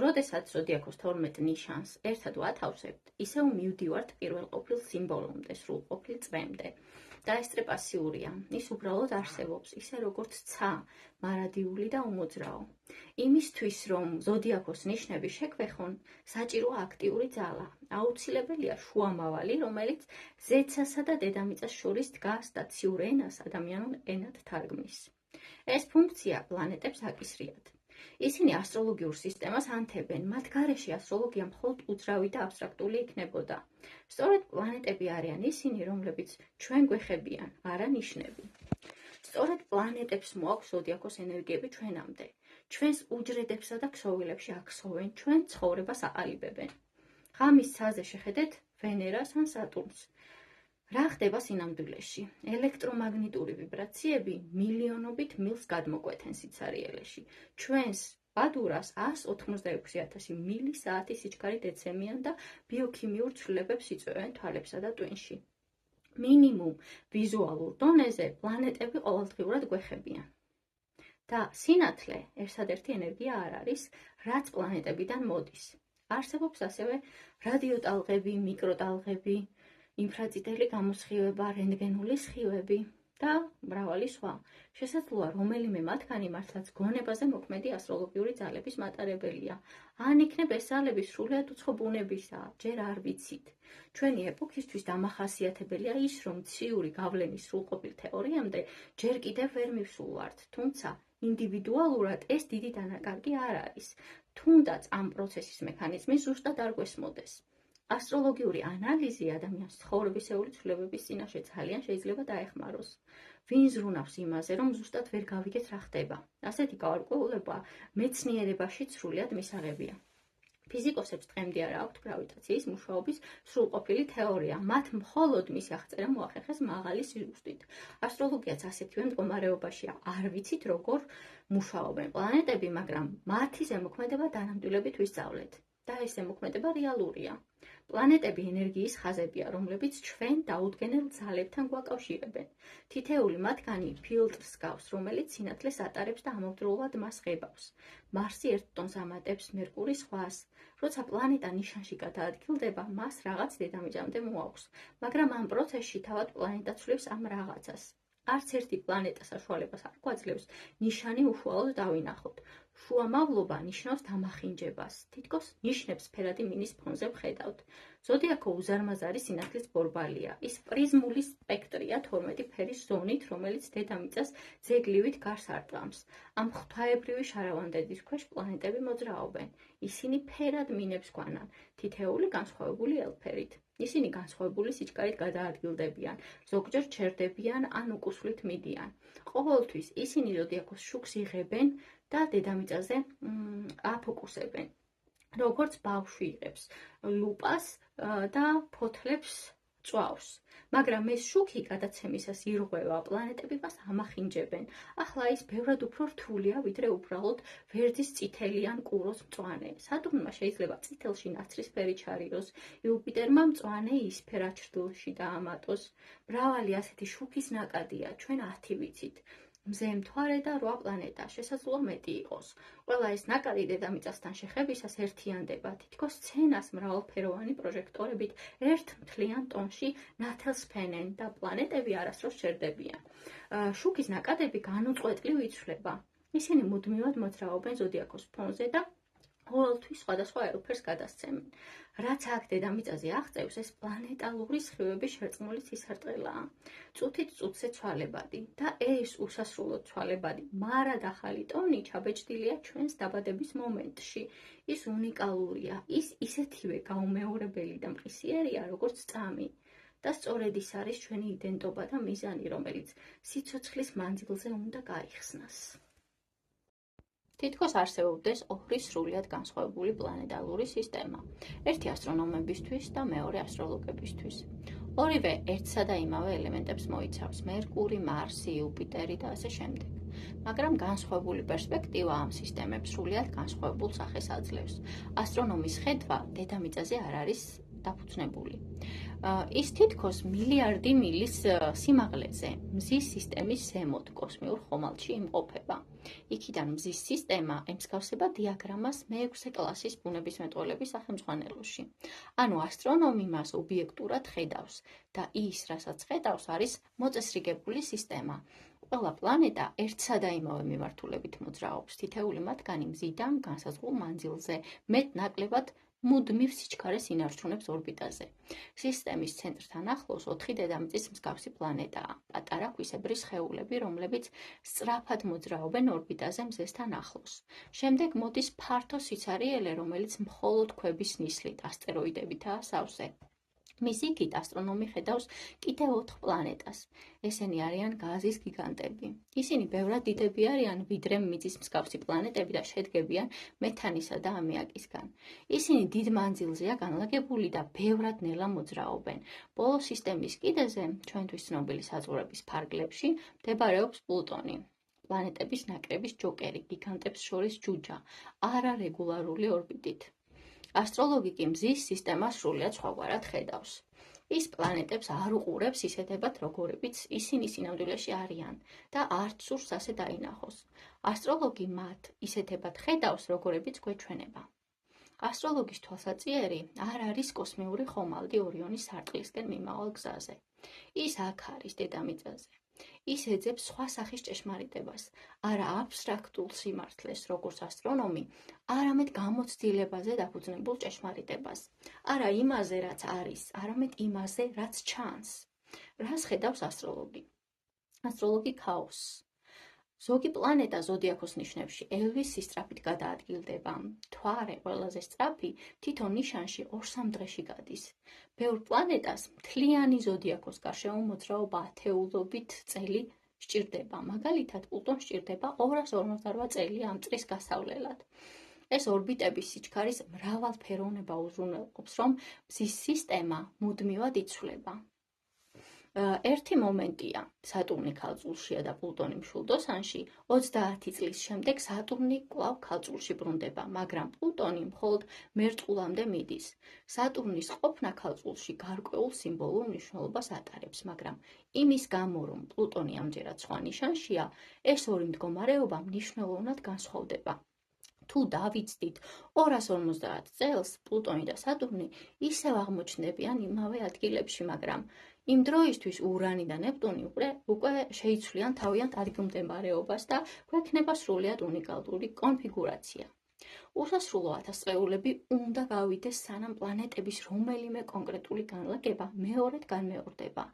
როდესაც ზოდიაქოს 12 ნიშანს ერთად ვათავსებთ, ისევ მივდივართ პირველ ყოფილ სიმბოლომდე, სრულყოფილ წვემდე. და ეს ტრეპასიურია, ის უბრალოდ არსებობს, ისე როგორც ცა, მარადიული და უმოძრაო. იმისთვის, რომ ზოდიაქოს ნიშნები შეგვეხონ, საჭიროა აქტიური ძალა. აუცილებელია შუამავალი, რომელიც ზეცასა და დედამიწას შორის დგას და ციურ ენას ადამიანურ ენად თარგმნის. ეს ფუნქცია პლანეტებს აკისრიათ. ისინი ასტროლოგიურ სისტემას ანთებენ, მათ გარეშე ასტროლოგია მხოლოდ უძრავი და აბსტრაქტული იქნებოდა. სწორედ პლანეტები არიან ისინი, რომლებიც ჩვენ გვეხებიან, არა ნიშნები. სწორედ პლანეტებს მოაქვს ზოდიაქოს ენერგიები ჩვენამდე. ჩვენს უჯრედებსა და ქსოვილებში აქსოვენ, ჩვენ ცხოვრებას აყალიბებენ. ღამის ცაზე შეხედეთ ვენერას ან სატურნს. რა ხდება სინამდვილეში? ელექტრომაგნიტური ვიბრაციები მილიონობით მილს გადმოკვეთენ სიცარიელეში. ჩვენს ბადურას 186,000 მილი საათი სიჩქარით ეცემიან და ბიოქიმიურ ცვლილებებს იწვევენ თვალებსა და ტვინში. მინიმუმ ვიზუალურ დონეზე პლანეტები ყოველდღიურად გვეხებიან. და სინათლე ერთადერთი ენერგია არ არის, რაც პლანეტებიდან მოდის. არსებობს ასევე რადიოტალღები, მიკროტალღები, ინფრაწითელი გამოსხივება, რენტგენული სხივები და მრავალი სხვა. შესაძლოა რომელიმე მათგანი მართლაც გონებაზე მოქმედი ასტროლოგიური ძალების მატარებელია. ან იქნებ ეს ძალები სრულიად უცხო ბუნებისაა, ჯერ არ ვიცით. ჩვენი ეპოქისთვის დამახასიათებელია ის, რომ ციური გავლენის სრულყოფილ თეორიამდე ჯერ კიდევ ვერ მივსულვართ, თუმცა ინდივიდუალურად ეს დიდი დანაკარგი არ არის, თუნდაც ამ პროცესის მექანიზმი ზუსტად არ გვესმოდეს. ასტროლოგიური ანალიზი ადამიანის ცხოვრებისეული ცვლილებების წინაშე ძალიან შეიძლება დაეხმაროს. ვინ ზრუნავს იმაზე, რომ ზუსტად ვერ გავიგეთ რა ხდება. ასეთი გაურკვევლება მეცნიერებაში სრულიად მისაღებია. ფიზიკოსებს დღემდე არ აქვთ გრავიტაციის მუშაობის სრულყოფილი თეორია. მათ მხოლოდ მისი აღწერა მოახერხეს მაღალი სიზუსტით. ასტროლოგიაც ასეთივე მდგომარეობაშია. არ ვიცით როგორ მუშაობენ პლანეტები, მაგრამ მათი ზემოქმედება დანამდვილებით ვისწავლეთ. და ეს ზემოქმედება რეალურია. პლანეტები ენერგიის ხაზებია, რომლებიც ჩვენ დაუდგენელ ძალებთან გვაკავშირებენ. თითეული მათგანი ფილტრს გავს, რომელიც სინათლეს ატარებს და ამავდროულად მას ღებავს. მარსი 1 ტონს ამატებს, მერკური სხვას. როცა პლანეტა ნიშანში გადაადგილდება, მას რაღაც დედამიწამდე მოაქვს, მაგრამ ამ პროცესში თავად პლანეტა ცვლებს ამ რაღაცას. არც ერთი პლანეტა საშუალებას არ გვაძლევს ნიშანი უშუალოდ დავინახოთ. შუამავლობა ნიშნავს დამახინჯებას. თითქოს ნიშნებს ფერადი მინის ფონზე ვხედავთ. ზოდიაქო უზარმაზარი სინათლის ბორბალია. ის პრიზმული სპექტრია 12 ფერის ზონით, რომელიც დედამიწას ძეგლივით გარს არტყამს. ამ ღვთაებრივი შარავანდედის ქვეშ პლანეტები მოძრაობენ. ისინი ფერად მინებს გვანან, თითეული განსხვავებული ელფერით. ისინი განსხვავებული სიჩქარით გადაადგილდებიან, ზოგჯერ ჩერდებიან ან უკუსვლით მიდიან. ყოველთვის ისინი ზოდიაქოს შუქს იღებენ და დედამიწაზე აფოკუსებენ. როგორც ბავშვი იღებს ლუპას და ფოთლებს წვავს. მაგრამ ეს შუქი გადაცემისას ირღვევა, პლანეტები მას ამახინჯებენ. ახლა ის ბევრად უფრო რთულია, ვიდრე უბრალოდ ვერძის წითელი ან კუროს მწვანე. სატურნმა შეიძლება წითელში ნაცრისფერი ჩარიოს, იუპიტერმა მწვანე ისფერა ჩრდილში დაამატოს. მრავალი ასეთი შუქის ნაკადია, ჩვენ 10 ვიცით. მზე მთვარე და 8 პლანეტა, შესაძლოა მეტი იყოს. ყველა ეს ნაკადი დედამიწასთან შეხებისას ერთიანდება, თითქოს სცენას მრავალფეროვანი პროჟექტორებით ერთ მთლიან ტონში ნათელს ფენენ და პლანეტები არასდროს ჩერდებიან. შუქის ნაკადები განუწყვეტლივ იცვლება. ისინი მუდმივად მოძრაობენ ზოდიაქოს ფონზე და ყოველთვის სხვადასხვა ელფერს გადასცემენ. რაც აქ დედამიწაზე აღწევს, ეს პლანეტალური სხივების შერწყმული ცისარტყელაა. წუთით წუთზე ცვალებადი და ეს უსასრულოდ ცვალებადი, მარად ახალი ტონი ჩაბეჭდილია ჩვენს დაბადების მომენტში. ის უნიკალურია, ის ისეთივე გაუმეორებელი და მყისიერია, როგორც წამი. და სწორედ ის არის ჩვენი იდენტობა და მიზანი, რომელიც სიცოცხლის მანძილზე უნდა გაიხსნას. თითქოს არსებობდეს ორი სრულიად განსხვავებული პლანეტალური სისტემა. ერთი ასტრონომებისთვის და მეორე ასტროლოგებისთვის. ორივე ერთსა და იმავე ელემენტებს მოიცავს: მერკური, მარსი, იუპიტერი და ასე შემდეგ. მაგრამ განსხვავებული პერსპექტივა ამ სისტემებს სრულიად განსხვავებულ სახეს აძლევს. ასტრონომის ხედვა დედამიწაზე არ არის დაფუძნებული. ის თითქოს მილიარდი მილის სიმაღლეზე, მზის სისტემის ზემოთ, კოსმიურ ხომალდში იმყოფება. იქიდან მზის სისტემა ემსგავსება დიაგრამას მეექვსე კლასის ბუნებისმეტყველების სახელმძღვანელოში. ანუ ასტრონომი მას ობიექტურად ხედავს და ის, რასაც ხედავს, არის მოწესრიგებული სისტემა. ყველა პლანეტა ერთსა და იმავე მიმართულებით მოძრაობს, თითეული მათგანი მზიდან განსაზღვრულ მანძილზე, მეტ-ნაკლებად მუდმივ სიჩქარეს ინარჩუნებს ორბიტაზე. სისტემის ცენტრთან ახლოს 4 დედამიწის მსგავსი პლანეტაა, პატარა ქვისებრი სხეულები, რომლებიც სწრაფად მოძრაობენ ორბიტაზე მზესთან ახლოს. შემდეგ მოდის ფართო სიცარიელე, რომელიც მხოლოდ ქვების ნისლით, ასტეროიდებითაა სავსე. მის იქით ასტრონომი ხედავს კიდევ 4 პლანეტას. ესენი არიან გაზის გიგანტები. ისინი ბევრად დიდები არიან, ვიდრე მიწის მსგავსი პლანეტები და შედგებიან მეთანისა და ამიაკისგან. ისინი დიდ მანძილზეა განლაგებული და ბევრად ნელა მოძრაობენ. ბოლო სისტემის კიდეზე, ჩვენთვის ცნობილი საზღვრების ფარგლებში, მდებარეობს პლუტონი. პლანეტების ნაკრების ჯოკერი, გიგანტებს შორის ჯუჯა, არარეგულარული ორბიტით. ასტროლოგი კი მზის სისტემას სრულიად სხვაგვარად ხედავს. ის პლანეტებს არ უყურებს ისეთებად, როგორებიც ისინი სინამდვილეში არიან და არც სურს ასე დაინახოს. ასტროლოგი მათ ისეთებად ხედავს, როგორებიც გვეჩვენება. ასტროლოგის თვალსაჩინო არ არის კოსმიური ხომალდი ორიონის სარტყლისკენ მიმავალ გზაზე. ის აქ არის დედამიწაზე. ის ეძებს სხვა სახის ჭეშმარიტებას, არა აბსტრაქტულ სიმართლეს, როგორც ასტრონომი, არამედ გამოცდილებაზე დაფუძნებულ ჭეშმარიტებას. არა იმაზე, რაც არის, არამედ იმაზე, რაც ჩანს. რას ხედავს ასტროლოგი? ასტროლოგი ქაოსს. ზოგი პლანეტა ზოდიაქოს ნიშნებში ელვისის სწრაფით გადაადგილდება. მთვარე, ყველაზე სწრაფი, თითო ნიშანში 2-3 დღეში გადის. ბევრ პლანეტას მთლიანი ზოდიაქოს გარშემო მოძრაობა ათეულობით წელი სჭირდება. მაგალითად, პლუტონს სჭირდება 248 წელი ამ წრის გასავლელად. ეს ორბიტების სიჩქარის მრავალფეროვნება უზრუნველყოფს, რომ მზის სისტემა მუდმივად იცვლება. ერთი მომენტია, სატურნი ქალწულშია და პლუტონი მშვილდოსანში, 30 წლის შემდეგ სატურნი კვლავ ქალწულში ბრუნდება, მაგრამ პლუტონი მხოლოდ მერწყულამდე მიდის. სატურნის ყოფნა ქალწულში გარკვეულ სიმბოლურ მნიშვნელობას ატარებს, მაგრამ იმის გამო, რომ პლუტონი ამჯერად სხვა ნიშანშია, ეს ორი მდგომარეობა მნიშვნელოვნად განსხვავდება. თუ დავიცდით 250 წელს, პლუტონი და სატურნი ისევ აღმოჩნდებიან იმავე ადგილებში, მაგრამ იმ დროისთვის ურანი და ნეპტუნი უკვე შეიცვლიან თავიანთ ადგილმდებარეობას და გვექნება სრულიად უნიკალური კონფიგურაცია. უსასრულო ათასწლეულები უნდა გავიდეს, სანამ პლანეტების რომელიმე კონკრეტული განლაგება მეორედ განმეორდება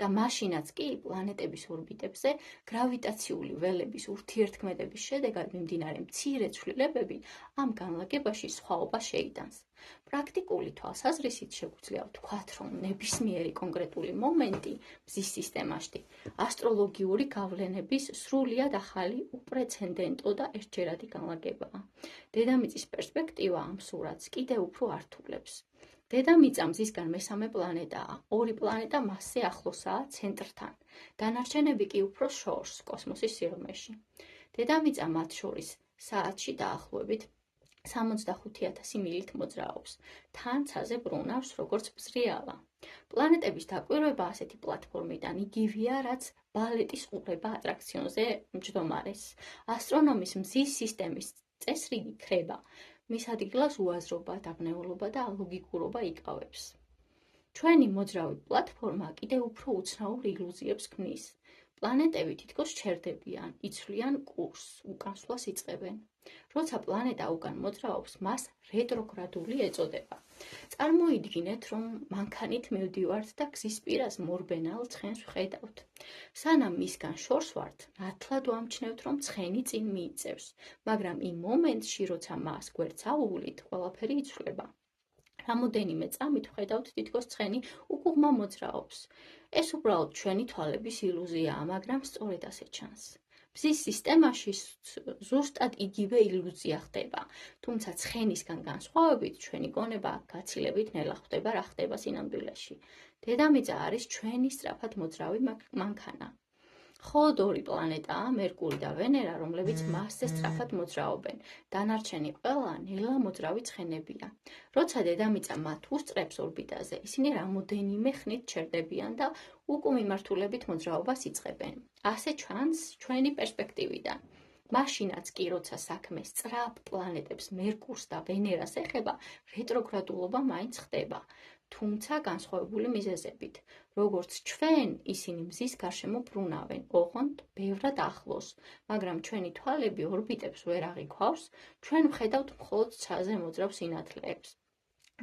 და მაშინაც კი პლანეტების ორბიტებზე გრავიტაციული ველების ურთიერთქმედების შედეგად მიმდინარე მცირე ცვლილებები ამ განლაგებაში სხვაობა შეიტანს. პრაქტიკული თვალსაზრისით შეგვიძლია ვთქვათ, რომ ნებისმიერი კონკრეტული მომენტი მზის სისტემაში ასტროლოგიური გავლენების სრულიად ახალი, უპრეცედენტო და ერთჯერადი განლაგებაა. დედამიწის პერსპექტივა ამ სურათს კიდევ უფრო ართულებს. დედამიწა მზისგან მესამე პლანეტაა, 2 პლანეტა მასზე ახლოსაა ცენტრთან, დანარჩენები კი უფრო შორს, კოსმოსის სიღრმეში. დედამიწა მათ შორის საათში დაახლოებით 65,000 მილით მოძრაობს. თან ცაზე ბრუნავს, როგორც ბზრიალა. პლანეტების დაკვირვება ასეთი პლატფორმიდან იგივეა, რაც ბალეტის ყურება ატრაქციონზე მჯდომარეს. ასტრონომის მზის სისტემის წესრიგი ქრება. მის ადგილას უაზრობა, დაბნეულობა და ალოგიკურობა იკავებს. ჩვენი მოძრავი პლატფორმა კიდევ უფრო უცნაურ ილუზიებს ქმნის. პლანეტები თითქოს ჩერდებიან, იცვლიან კურსს, უკანსვლას იწყებენ. როცა პლანეტა უკან მოძრაობს, მას რეტროგრადული ეწოდება. წარმოიდგინეთ, რომ მანქანით მივდივართ და გზის პირას მორბენალ ცხენს ვხედავთ. სანამ მისგან შორს ვართ, ნათლად ვამჩნევთ, რომ ცხენი წინ მიიწევს, მაგრამ იმ მომენტში, როცა მას გვერდს ავუვლით, ყველაფერი იცვლება. რამოდენიმე წამით ვხედავთ, თითქოს ცხენი უკუღმა მოძრაობს. ეს უბრალოდ ჩვენი თვალების ილუზიაა, მაგრამ სწორედ ასე ჩანს. მზის სისტემაში ზუსტად იგივე ილუზია ხდება, თუმცა ცხენისგან განსხვავებით, ჩვენი გონება გაცილებით ნელა ხვდება, რა ხდება სინამდვილეში. დედამიწა არის ჩვენი სწრაფად მოძრავი მანქანა. მხოლოდ 2 პლანეტაა, მერკური და ვენერა, რომლებიც მასზე სწრაფად მოძრაობენ. დანარჩენი ყველა ნელა მოძრავი ცხენებია. როცა დედამიწა მათ უსწრებს ორბიტაზე, ისინი რამოდენიმე ხნით ჩერდებიან და უკუ მიმართულებით მოძრაობას იწყებენ. ასე ჩანს ჩვენი პერსპექტივიდან. მაშინაც კი, როცა საქმე სწრაფ პლანეტებს მერკურს და ვენერას ეხება, რეტროგრადულობა მაინც ხდება, თუმცა განსხვავებული მიზეზებით. როგორც ჩვენ, ისინი მზის გარშემო ბრუნავენ, ოღონდ ბევრად ახლოს, მაგრამ ჩვენი თვალები ორბიტებს ვერ აღიქვავს, ჩვენ ვხედავთ მხოლოდ ცაზე მოძრავ სინათლეებს.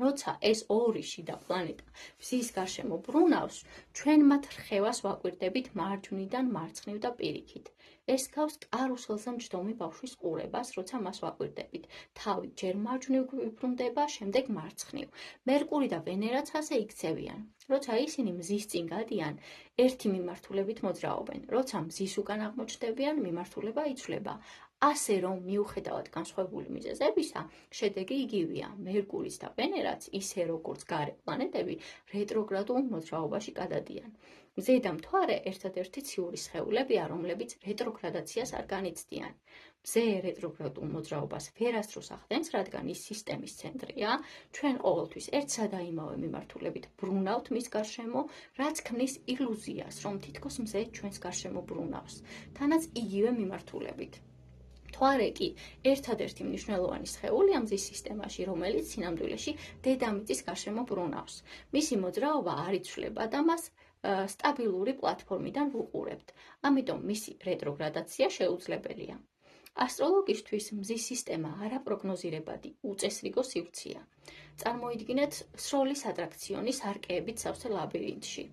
როცა ეს ორი შიდა პლანეტა მზის გარშემო ბრუნავს, ჩვენ მათ რხევას ვაკვირდებით მარჯვნიდან მარცხნივ და პირიქით. ეს გავს კარუსელზე მჯდომი ბავშვის ყურებას, როცა მას ვაკვირდებით. თავი ჯერ მარჯვნივ ვიბრუნდება, შემდეგ მარცხნივ. მერკური და ვენერაც ასე იქცევიან. როცა ისინი მზის წინ გადიან, ერთი მიმართულებით მოძრაობენ. როცა მზის უკან აღმოჩნდებიან, მიმართულება იცვლება. ასე რომ, მიუხედავად განსხვავებული მიზეზებისა, შედეგი იგივეა. მერკურიც და ვენერაც, ისე როგორც გარე პლანეტები, რეტროგრადულ მოძრაობაში გადადიან. მზე და მთვარე ერთადერთი ციური სხეულებია, რომლებიც რეტროგრადაციას არ განიცდიან. მზე რეტროგრადულ მოძრაობას ვერასდროს ახდენს, რადგან ის სისტემის ცენტრია, ჩვენ ყოველთვის ერთსა და იმავე მიმართულებით ბრუნავთ მის გარშემო, რაც ქმნის ილუზიას, რომ თითქოს მზე ჩვენს გარშემო ბრუნავს, თანაც იგივე მიმართულებით. მთვარე კი ერთადერთი მნიშვნელოვანი სხეულია მზის სისტემაში, რომელიც სინამდვილეში დედამიწის გარშემო ბრუნავს. მისი მოძრაობა არ იცვლება და მას სტაბილური პლატფორმიდან ვუყურებთ, ამიტომ მისი რეტროგრადაცია შეუძლებელია. ასტროლოგისთვის მზის სისტემა არაპროგნოზირებადი, უწესრიგო სივრცეა. წარმოიდგინეთ სროლის ატრაქციონის არკეებით სავსე ლაბირინთში.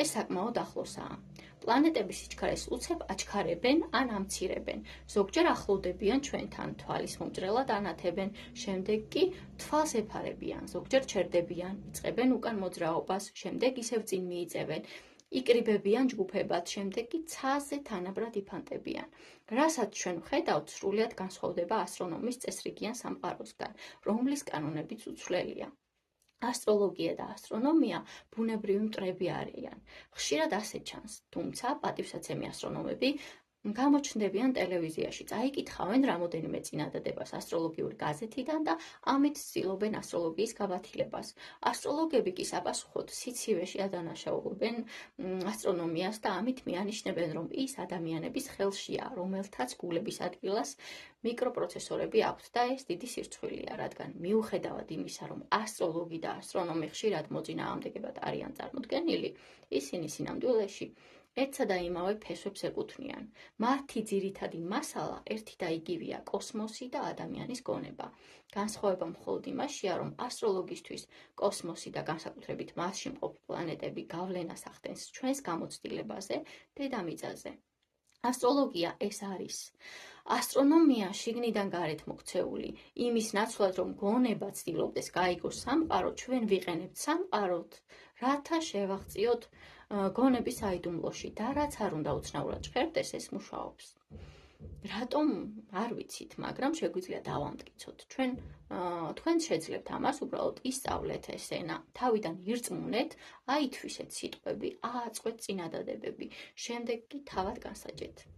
ეს საკმაოდ ახლოსაა. პლანეტები სიჩქარეს უცებ აჩქარებენ ან ამცირებენ, ზოგჯერ ახლოვდებიან ჩვენთან, თვალის მომჭრელად ანათებენ, შემდეგ კი თვალს ეფარებიან, ზოგჯერ ჩერდებიან, იწყებენ უკან მოძრაობას, შემდეგ ისევ წინ მიიწევენ, იკრიბებიან ჯგუფებად, შემდეგ კი ცაზე თანაბრად იფანტებიან. რასაც ჩვენ ვხედავთ, სრულიად განსხვავდება ასტრონომის წესრიგიან სამყაროსგან, რომლის კანონებიც უცვლელია. ასტროლოგია და ასტრონომია ბუნებრივი მტრები არიან. ხშირად ასე ჩანს, თუმცა პატივსაცემი ასტრონომები გამოჩნდებიან ტელევიზიაში, წაიკითხავენ რამოდენიმე წინადადებას ასტროლოგიური გაზეთიდან და ამით ცდილობენ ასტროლოგიის გავათილებას. ასტროლოგები კი საპასუხოდ სიცივეში ადანაშაულებენ ასტრონომიას და ამით მიანიშნებენ, რომ ის ადამიანების ხელშია, რომელთაც გულების ადგილას მიკროპროცესორები აქვთ და ეს დიდი სირცხვილია, რადგან მიუხედავად იმისა, რომ ასტროლოგი და ასტრონომი ხშირად მოწინააღმდეგებად არიან წარმოდგენილი, ისინი სინამდვილეში ერთსა და იმავე ფესვებს ეკუთვნიან. მათი ძირითადი მასალა ერთი და იგივეა, კოსმოსი და ადამიანის გონება. განსხვავება მხოლოდ იმაშია, რომ ასტროლოგისთვის კოსმოსი და განსაკუთრებით მასში მყოფი პლანეტები გავლენას ახდენს ჩვენს გამოცდილებაზე, დედამიწაზე. ასტროლოგია ეს არის. ასტრონომია შიგნიდან გარეთ მოქცეული, იმის ნაცვლად, რომ გონება ცდილობდეს გაიგოს სამყარო, ჩვენ ვიყენებთ სამყაროთ, რათა შევაღწიოთ გონების საიდუმლოში და რაც არ უნდა უცნაურად ჟღერდეს, ეს მუშაობს. რატომ არ ვიცით, მაგრამ შეგვიძლია დავამტკიცოთ. თქვენ შეძლებთ ამას უბრალოდ ისწავლეთ ეს ენა, თავიდან ირწმუნეთ, აითვისეთ სიტყვები, ააწყვეთ წინადადებები, შემდეგ კი თავად განსაჯეთ.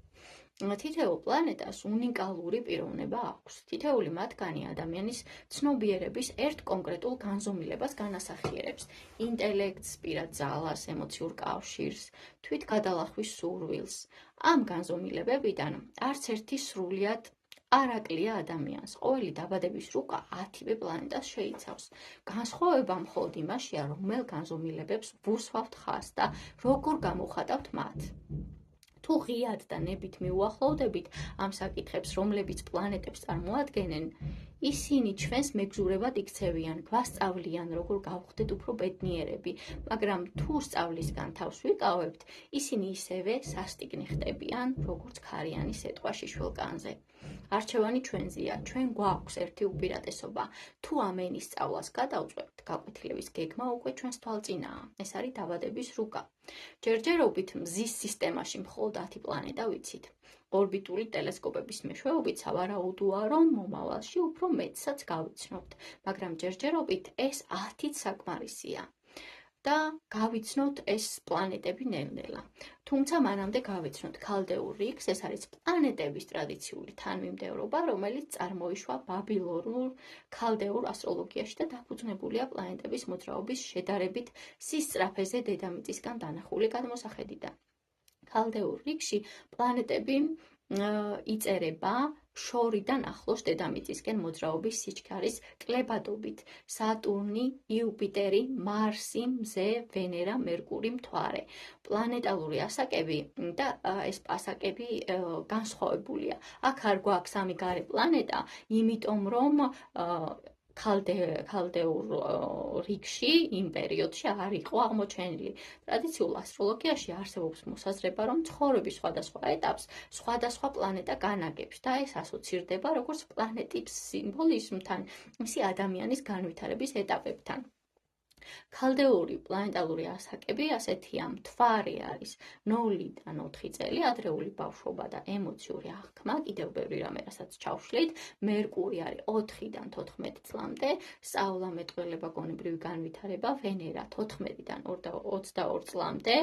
თითოეულ პლანეტას უნიკალური პიროვნება აქვს. თითოეული მათგანი ადამიანის ცნობიერების ერთ კონკრეტულ განზომილებას განასახიერებს: ინტელექტს, პირად ძალას, ემოციურ კავშირს, თვითგადალახვის სურვილს. ამ განზომილებებიდან არც ერთი სრულიად არ აკლია ადამიანს. ყოველი დაბადების რუკა 10-ვე პლანეტას შეიცავს. განსხვავება მხოლოდ იმაშია, რომელ განზომილებებს ვუსვავთ ხაზს და როგორ გამოვხატავთ მათ. თუ ღიად და ნებით მიუახლოვდებით ამ საკითხებს, რომლებიც პლანეტებს წარმოადგენენ, ისინი ჩვენს მეგზურებად იქცევიან, გვასწავლიან, როგორ გავხდეთ უფრო ბედნიერები, მაგრამ თუ სწავლისგან თავს ვიკავებთ, ისინი ისევე სასტიკნი ხდებიან, როგორც ქარიანი სეტყვა შიშველკანზე. არჩევანი ჩვენზეა, ჩვენ გვაქვს ერთი უპირატესობა. თუ ამ ენის სწავლას გადავწყვეტთ, გაკვეთილების გეგმა უკვე ჩვენს თვალწინაა. ეს არის დაბადების რუკა. ჯერჯერობით მზის სისტემაში მხოლოდ 10 პლანეტა ვიცით. ორბიტული ტელესკოპების მეშვეობით სავარაუდოა, რომ მომავალში უფრო მეტსაც გავიცნობთ, მაგრამ ჯერჯერობით ეს 10-ით საკმარისია. და გავიცნობთ ეს პლანეტები ნელ-ნელა. თუმცა მანამდე გავიცნობთ ქალდეურ რიგს, ეს არის პლანეტების ტრადიციული თანმიმდევრობა, რომელიც წარმოიშვა ბაბილონურ ქალდეურ ასტროლოგიაში და დაფუძნებულია პლანეტების მოძრაობის შედარებით სისწრაფეზე დედამიწისგან დანახული გადმოსახედიდან. ქალდეურ რიგში პლანეტები იწერება შორიდან ახლოს დედამიწისკენ მოძრაობის სიჩქარის კლებადობით. სატურნი, იუპიტერი, მარსი, მზე, ვენერა, მერკური, მთვარე. პლანეტალური ასაკები და ეს ასაკები განსხვავებულია. აქ არ გვაქვს ამი გარე პლანეტა, იმიტომ რომ ქალდეურ რიგში იმ პერიოდში არ იყო აღმოჩენილი. ტრადიციულ ასტროლოგიაში არსებობს მოსაზრება, რომ ცხოვრების სხვადასხვა ეტაპს სხვადასხვა პლანეტა განაგებს და ეს ასოცირდება როგორც პლანეტის სიმბოლიზმთან, ისე ადამიანის განვითარების ეტაპებთან. ქალდეური პლანეტალური ასაკები ასეთია: მთვარე არის 0-დან 4 წელი, ადრეული ბავშვობა და ემოციური აღქმა, კიდევ ბევრი რამე, რასაც ჩავშლით. მერკური არის 4-დან 14 წლამდე, სწავლა, მეტყველება, გონებრივი განვითარება. ვენერა 14-დან 22 წლამდე,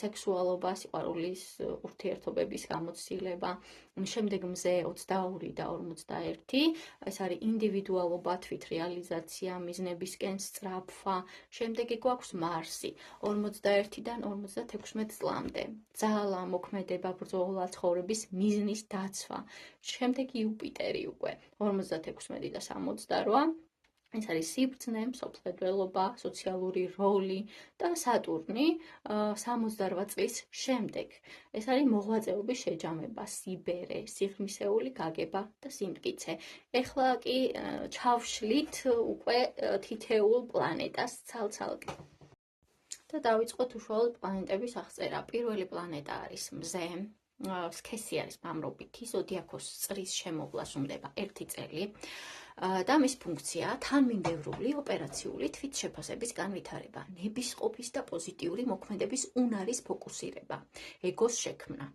სექსუალობა, სიყვარულის, ურთიერთობების გამოცდილება. შემდეგ მზე 22 და 41, ეს არის ინდივიდუალობა, თვითრეალიზაცია, მიზნებისკენ სწრაფვა. შემდეგი გვაქვს მარსი 41-დან 56 წლამდე, ძალა, მოქმედება, ბრძოლა, ცხოვრების მიზნის დაცვა. შემდეგი იუპიტერი უკვე 56 და 68, ეს არის სიბრძნე, მსოფლმხედველობა, სოციალური როლი და სატურნი 68 წლის შემდეგ. ეს არის მოღვაწეობის შეჯამება, სიბერე, სიღრმისეული გაგება და სიმტკიცე. ეხლა კი ჩავშლით უკვე თითეულ პლანეტას ცალ-ცალკე. და დავიწყოთ უშუალოდ პლანეტების აღწერა. პირველი პლანეტა არის მზე. სქესი არის მამრობითი, ზოდიაქოს წრის შემოვლას უნდება 1 წელი. და მის ფუნქცია თანმიმდევრული ოპერაციული თვითშეფასების განვითარება, ნებისყოფის და პოზიტიური მოქმედების უნარის ფოკუსირება, ეგოს შექმნა.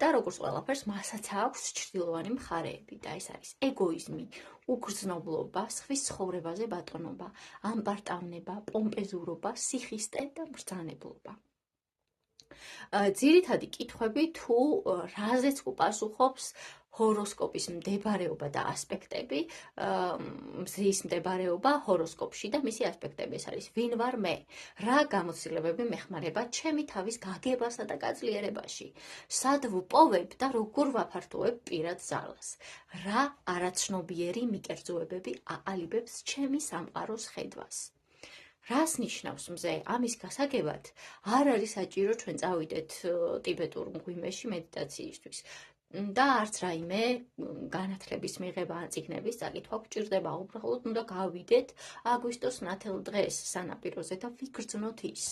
და როგორც ყველაფერს, მასაც აქვს ჩრდილოვანი მხარეები და ეს არის ეგოიზმი, უგრძნობლობა, სხვის ცხოვრებაზე ბატონობა, ამპარტავნება, პომპეზურობა, სიხისტე და მბრძანებლობა. ძირითადი კითხვები თუ რაზეც უპასუხობს ჰოროსკოპის მდებარეობა და ასპექტები, მზის მდებარეობა ჰოროსკოპში და მისი ასპექტები. ეს არის ვინ ვარ მე, რა გამოცდილებები მეხმარება ჩემი თავის გაგებასა და გაძლიერებაში, სად ვპოვებ და როგორ ვაფართოვებ პირად ძალას, რა არაცნობიერი მიკერძოებები აყალიბებს ჩემი სამყაროს ხედვას. რას ნიშნავს მზე? ამის გასაგებად არ არის საჭირო ჩვენ წავიდეთ ტიბეტურ მღვიმეში მედიტაციისთვის და არც რაიმე განათლების მიღება ან წიგნების წაკითხვა გვჭირდება, უბრალოდ უნდა გავიდეთ აგვისტოს ნათელ დღეს სანაპიროზე და ვიგრძნოთ ის.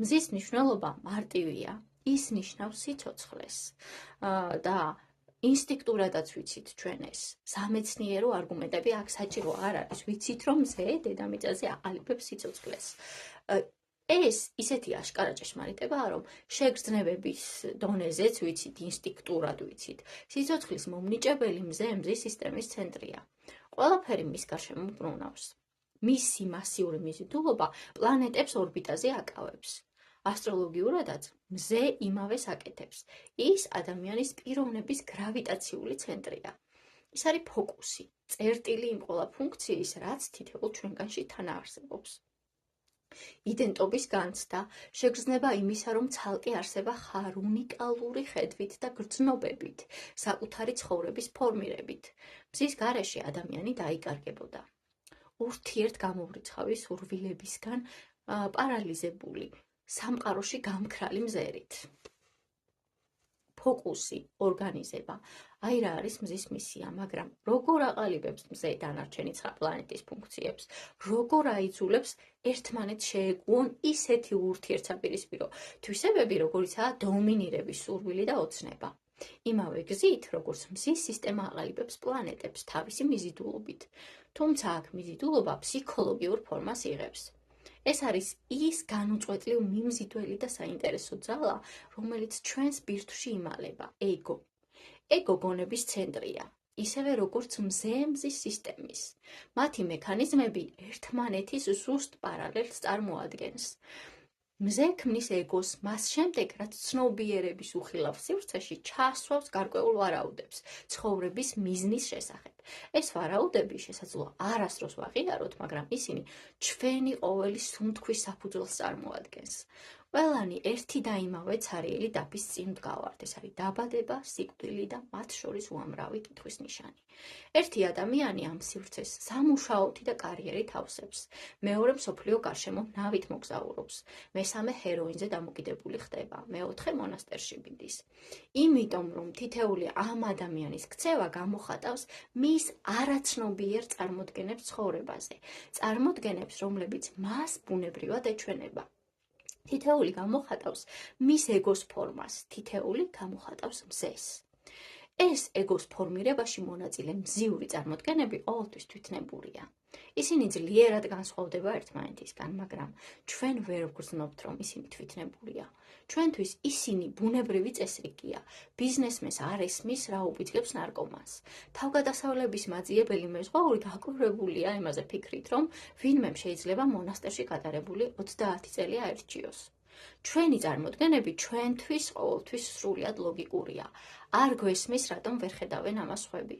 მზის მნიშვნელობა მარტივია, ის ნიშნავს სიცოცხლეს და ინსტინქტურადაც ვიცით ჩვენ ეს. სამეცნიერო არგუმენტები აქ საჭირო არ არის. ვიცით, რომ მზე დედამიწაზე აყალიბებს სიცოცხლეს. ეს ისეთი აშკარა ჭეშმარიტებაა, რომ შეგრძნებების დონეზეც ვიცით, ინსტინქტურად ვიცით. სიცოცხლის მომნიჭებელი მზე მზის სისტემის ცენტრია. ყველაფერი მის გარშემო ბრუნავს. მისი მასიური მიზიდულობა პლანეტებს ორბიტაზე აკავებს. ასტროლოგიურადაც მზე იმავეს აკეთებს. ის ადამიანის პიროვნების გრავიტაციული ცენტრია. ის არის ფოკუსი, წერტილი იმ ყველა ფუნქციის, რაც თითოეულ ჩვენგანში თანაარსებობს. იდენტობის განცდა, შეგრძნება იმისა, რომ ცალკე არსება ხარ უნიკალური ხედვით და გრძნობებით, საკუთარი ცხოვრების ფორმირებით. მზის გარეშე ადამიანი დაიკარგებოდა. ურთიერთგამოვრიცხავი სურვილებისგან პარალიზებული, სამყაროში გამქრალი მზერით. ფოკუსი, ორგანიზება. აი რა არის მზის მისია, მაგრამ როგორ აყალიბებს მზე დანარჩენი 9 პლანეტის ფუნქციებს, როგორ აიძულებს ერთმანეთს შეეგუონ ისეთი ურთიერთსაპირისპირო თვისებები, როგორიცაა დომინირების სურვილი და ოცნება. იმავე გზით, როგორც მზის სისტემა აყალიბებს პლანეტებს თავისი მიზიდულობით, თუმცა აქ მიზიდულობა ფსიქოლოგიურ ფორმას იღებს. ეს არის ის განუწყვეტლივ მიმზიდველი და საინტერესო ძალა, რომელიც ჩვენს ბირთვში იმალება, ეგო. ეგო გონების ცენტრია, ისევე როგორც მზე მზის სისტემის. მათი მექანიზმები ერთმანეთის ზუსტ პარალელს წარმოადგენს. მზე ქმნის ეგოს, მას შემდეგ, რაც ცნობიერების უხილავ სივრცეში ჩასვავს გარკვეულ ვარაუდებს ცხოვრების მიზნის შესახებ. ეს ვარაუდები შესაძლოა არასდროს ვაღიაროთ, მაგრამ ისინი ჩვენი ყოველი სუნთქვის საფუძველს წარმოადგენს. ყველანი ერთი და იმავე ცარიელი დაფის წინ მდგავართ. ეს არის დაბადება, სიკვდილი და მათ შორის უამრავი კითხვის ნიშანი. ერთი ადამიანი ამ სივრცეს სამუშაოთი და კარიერით ავსებს. მეორე მსოფლიო გარშემო ნავით მოგზაურობს. მესამე ჰეროინზე დამოკიდებული ხდება. მეოთხე მონასტერში მიდის. იმიტომ რომ თითეული ამ ადამიანის ქცევა გამოხატავს მის არაცნობიერ წარმოდგენებს ცხოვრებაზე. წარმოდგენებს, რომლებიც მას ბუნებრივად ეჩვენება. თითეული გამოხატავს მის ეგოს ფორმას, თითეული გამოხატავს მზეს. ეს ეგოს ფორმირებაში მონაწილე მზიური წარმოდგენები ყოველთვის თვითნებურია. ისინი ძლიერად განსხვავდება ერთმანეთისგან, მაგრამ ჩვენ ვერ ვგრძნობთ, რომ ისინი თვითნებურია. ჩვენთვის ისინი ბუნებრივი წესრიგია. ბიზნესმენს არ ესმის, რა უბიძგებს ნარკომანს. თავგადასავლების მაძიებელი მეზღვაური დაკვირვებულია იმაზე ფიქრით, რომ ვინმემ შეიძლება მონასტერში გატარებული 30 წელი აერჩიოს. ჩვენი წარმოდგენები ჩვენთვის ყოველთვის სრულად ლოგიკურია. არ გვესმის, რატომ ვერ ხედავენ ამას სხვები.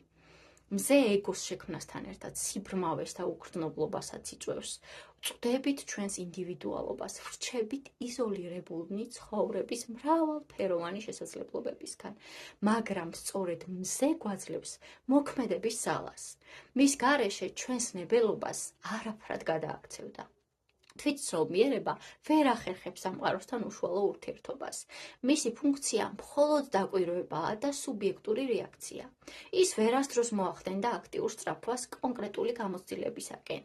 მზე ეგოს შექმნასთან ერთად სიბრმავეს და უგრძნობლობასაც იწვევს. ვწვდებით ჩვენს ინდივიდუალობას, ვრჩებით იზოლირებულნი ცხოვრების მრავალფეროვანი შესაძლებლობებისგან, მაგრამ სწორედ მზე გვაძლევს მოქმედების ძალას. მის გარეშე ჩვენს ნებელობას არაფრად გადააქცევდა. თვითცნობიერება ვერ ახერხებს სამყაროსთან უშუალო ურთიერთობას. მისი ფუნქცია მხოლოდ დაკვირვებაა და სუბიექტური რეაქცია. ის ვერასდროს მოახდენდა აქტიურ სწრაფვას კონკრეტული გამოცდილებისაკენ,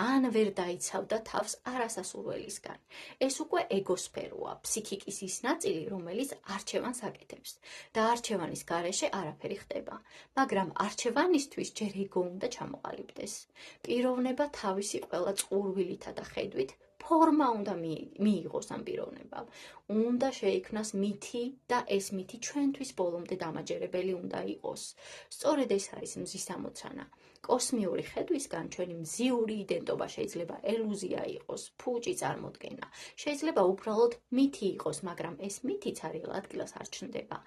ან ვერ დაიცავდა თავს არასასურველისგან. ეს უკვე ეგოსფეროა, ფსიქიკის ის ნაწილი, რომელიც არჩევანს აკეთებს და არჩევანის გარეშე არაფერი ხდება, მაგრამ არჩევანისთვის ჯერ ეგო უნდა ჩამოყალიბდეს. პიროვნება თავისი ყველა წყურვილითა და ხედვით ფორმა უნდა მიიღოს ამ პიროვნებამ. უნდა შეიქმნას მითი და ეს მითი ჩვენთვის ბოლომდე დამაჯერებელი უნდა იყოს. სწორედ ეს არის მზის ამოცანა. კოსმიური ხედვისგან ჩვენი მზიური იდენტობა შეიძლება ელუზია იყოს, ფუჭი წარმოდგენა. შეიძლება უბრალოდ მითი იყოს, მაგრამ ეს მითი ცარიელ ადგილას არ ჩნდება.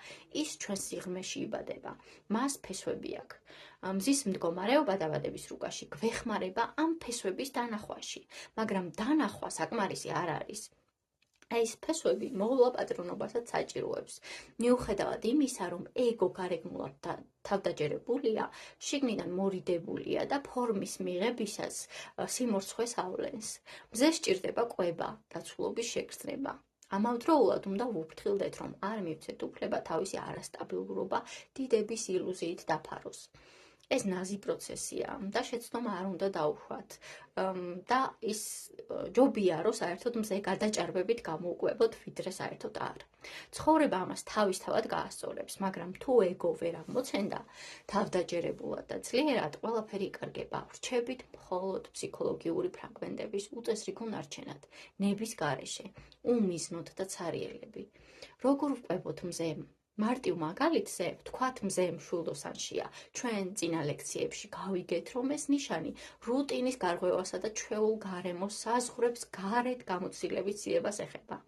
ის ჩვენს სიღრმეში იბადება. მას ფესვები აქვს. მზის მდგომარეობა დაბადების რუკაში გვეხმარება ამ ფესვების დანახვაში, მაგრამ დანახვა საკმარისი არ არის. ეს ფესვები მოვლა პატრონობასაც საჭიროებს. მიუხედავად იმისა, რომ ეგო გარეგნულად თავდაჯერებულია, შიგნიდან მორიდებულია და ფორმის მიღებისას სიმორცხვეს ავლენს. მზე სჭირდება კვება, დაცულობის შეგრძნება. ამავდროულად უნდა ვუფრთხილდეთ, რომ არ მივცეთ უფლება თავისი არასტაბილურობა დიდების ილუზიით დაფაროს. ეს ნაზი პროცესია და შეცდომა არ უნდა დაუშვათ და ის ჯობია, რომ საერთოდ მზე გადაჭარბებით გამოუკვებოთ, ვიდრე საერთოდ არ. ცხოვრება ამას თავისთავად გაასწორებს, მაგრამ თუ ეგო ვერ აღმოცენდა, თავდაჯერებულად და ძლიერად ყველაფერი იკარგება. ვრჩებით მხოლოდ ფსიქოლოგიური ფრაგმენტების უწესრიგ უნარჩენად, ნების გარეშე, უმიზნოდ და ცარიელები. როგორ ვყვებოთ მზემ? მარტივ მაგალითზე ვთქვათ მზე მშვილდოსანშია. ჩვენ წინა ლექციებში გავიგეთ, რომ ეს ნიშანი რუტინის გარღვევასა და ჩვეულ გარემოს საზღვრებს გარეთ გამოცდილების ძიებას ეხება.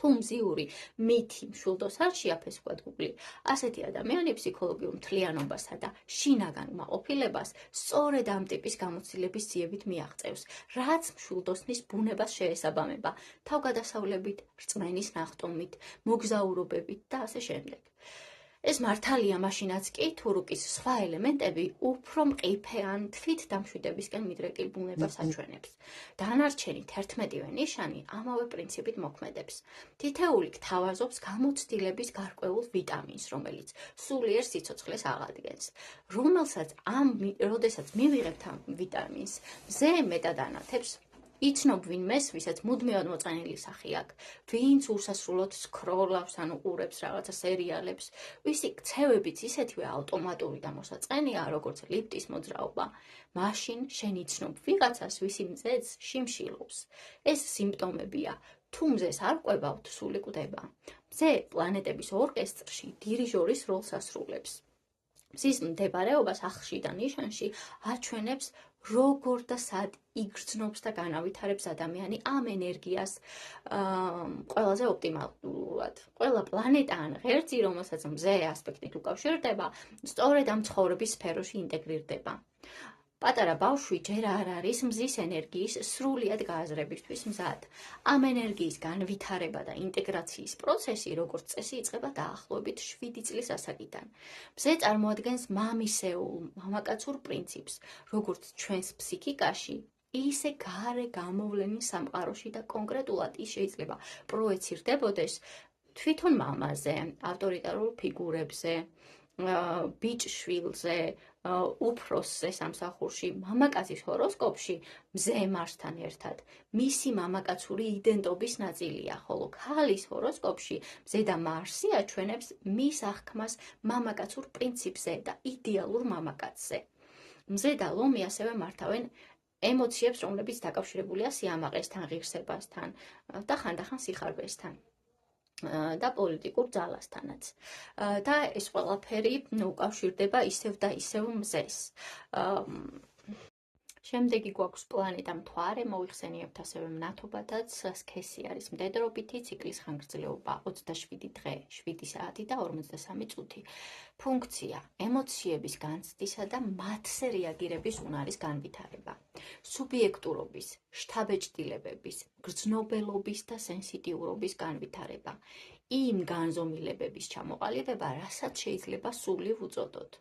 თუ მზიური მითი მშვილდოსანშია ფესვგადგული, ასეთი ადამიანი ფსიქოლოგიურ მთლიანობასა და შინაგან კმაყოფილებას სწორედ ამ ტიპის გამოცდილების ძიებით მიაღწევს, რაც მშვილდოსნის ბუნებას შეესაბამება, თავგადასავლებით, რწმენის ნახტომით, მოგზაურობებით და ასე შემდეგ. ეს მართალია მაშინაც კი, თუ რუკის სხვა ელემენტები უფრო მყიფე ან თვით დამშვიდებისკენ მიდრეკილ ბუნებას აჩვენებს. დანარჩენი 11-ვე ნიშანი ამავე პრინციპით მოქმედებს. თითეული გთავაზობს გამოცდილების გარკვეულ ვიტამინს, რომელიც სულიერ სიცოცხლეს აღადგენს, როდესაც მივიღებთ ამ ვიტამინს, მზე მეტად ანათებს. იცნობ ვინმეს, ვისაც მუდმივად მოწყენილი სახი აქვს, ვინც უსასრულოდ სქროლავს, ანუ ყურებს რაღაცა სერიალებს, ვისი ქცევებიც ისეთივე ავტომატური და მოსაწყენია, როგორც ლიფტის მოძრაობა. მაშინ შენ იცნობ ვიღაცას, ვისი მზეც შიმშილობს. ეს სიმპტომებია. თუ მზეს არ ყვებავთ, სული კვდება. მზე პლანეტების ორკესტრში დირიჟორის როლს ასრულებს. მზის მდებარეობა სახლში და ნიშანში აჩვენებს როგორ და სად იგრძნობს და განავითარებს ადამიანი ამ ენერგიას ყველაზე ოპტიმალურად. ყველა პლანეტა ან ღერძი, რომელსაც მზე ასპექტით უკავშირდება, სწორედ ამ ცხოვრების სფეროში ინტეგრირდება. პატარა ბავშვი ჯერ არ არის მზის ენერგიის სრულად გააზრებისთვის მზად. ამ ენერგიის განვითარება და ინტეგრაციის პროცესი, როგორც წესი, იწყება დაახლოებით 7 წლის ასაკიდან. მზე წარმოადგენს მამისეულ, მამაკაცურ პრინციპს, როგორც ჩვენს ფსიქიკაში, ისე გარე გამოვლენის სამყაროში და კონკრეტულად ის შეიძლება პროეცირდებოდეს თვითონ მამაზე, ავტორიტარულ ფიგურებზე, ბიჭ-შვილზე, უფროსზე სამსახურში, მამაკაცის ჰოროსკოპში მზე მარსთან ერთად მისი მამაკაცური იდენტობის ნაწილია, ხოლო ქალის ჰოროსკოპში მზე და მარსი აჩვენებს მის აღქმას მამაკაცურ პრინციპზე და იდეალურ მამაკაცზე. მზე და ლომი ასევე მართავენ ემოციებს, რომლებიც დაკავშირებულია სიამაყესთან, ღირსებასთან და ხანდახან სიხარბესთან და პოლიტიკურ ძალასთანაც. და ეს ყველაფერი უკავშირდება ისევ და ისევ მზეს. შემდეგი გვაქვს პლანეტა მთვარე, მოიხსენიებთ ასევე მნათობადაც, სქესი არის მდედრობითი, ციკლის ხანგრძლივობა 27 დღე, 7 საათი და 53 წუთი. ფუნქცია: ემოციების განცდისა და მათზე რეაგირების უნარის განვითარება. სუბიექტურობის, შთაბეჭდილებების, გრძნობელობის და სენსიტიურობის განვითარება. იმ განზომილებების ჩამოყალიბება, რასაც შეიძლება სული ვუწოდოთ.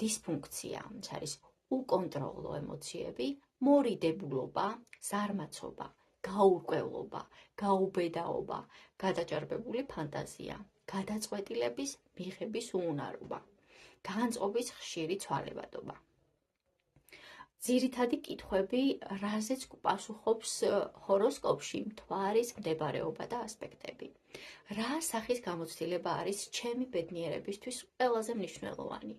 დისფუნქცია, არის უკონტროლო ემოციები, მორიდებულობა, ზარმაცობა, გაურკვევლობა, გაუბედაობა, გადაჭარბებული ფანტაზია, გადაწყვეტილების მიღების უუნარობა, განწყობის ხშირი ცვალებადობა. ძირითადი კითხვები, რაზეც პასუხობს ჰოროსკოპში მთვარის მდებარეობა და ასპექტები. რა სახის გამოცდილება არის ჩემი ბედნიერებისთვის ყველაზე მნიშვნელოვანი?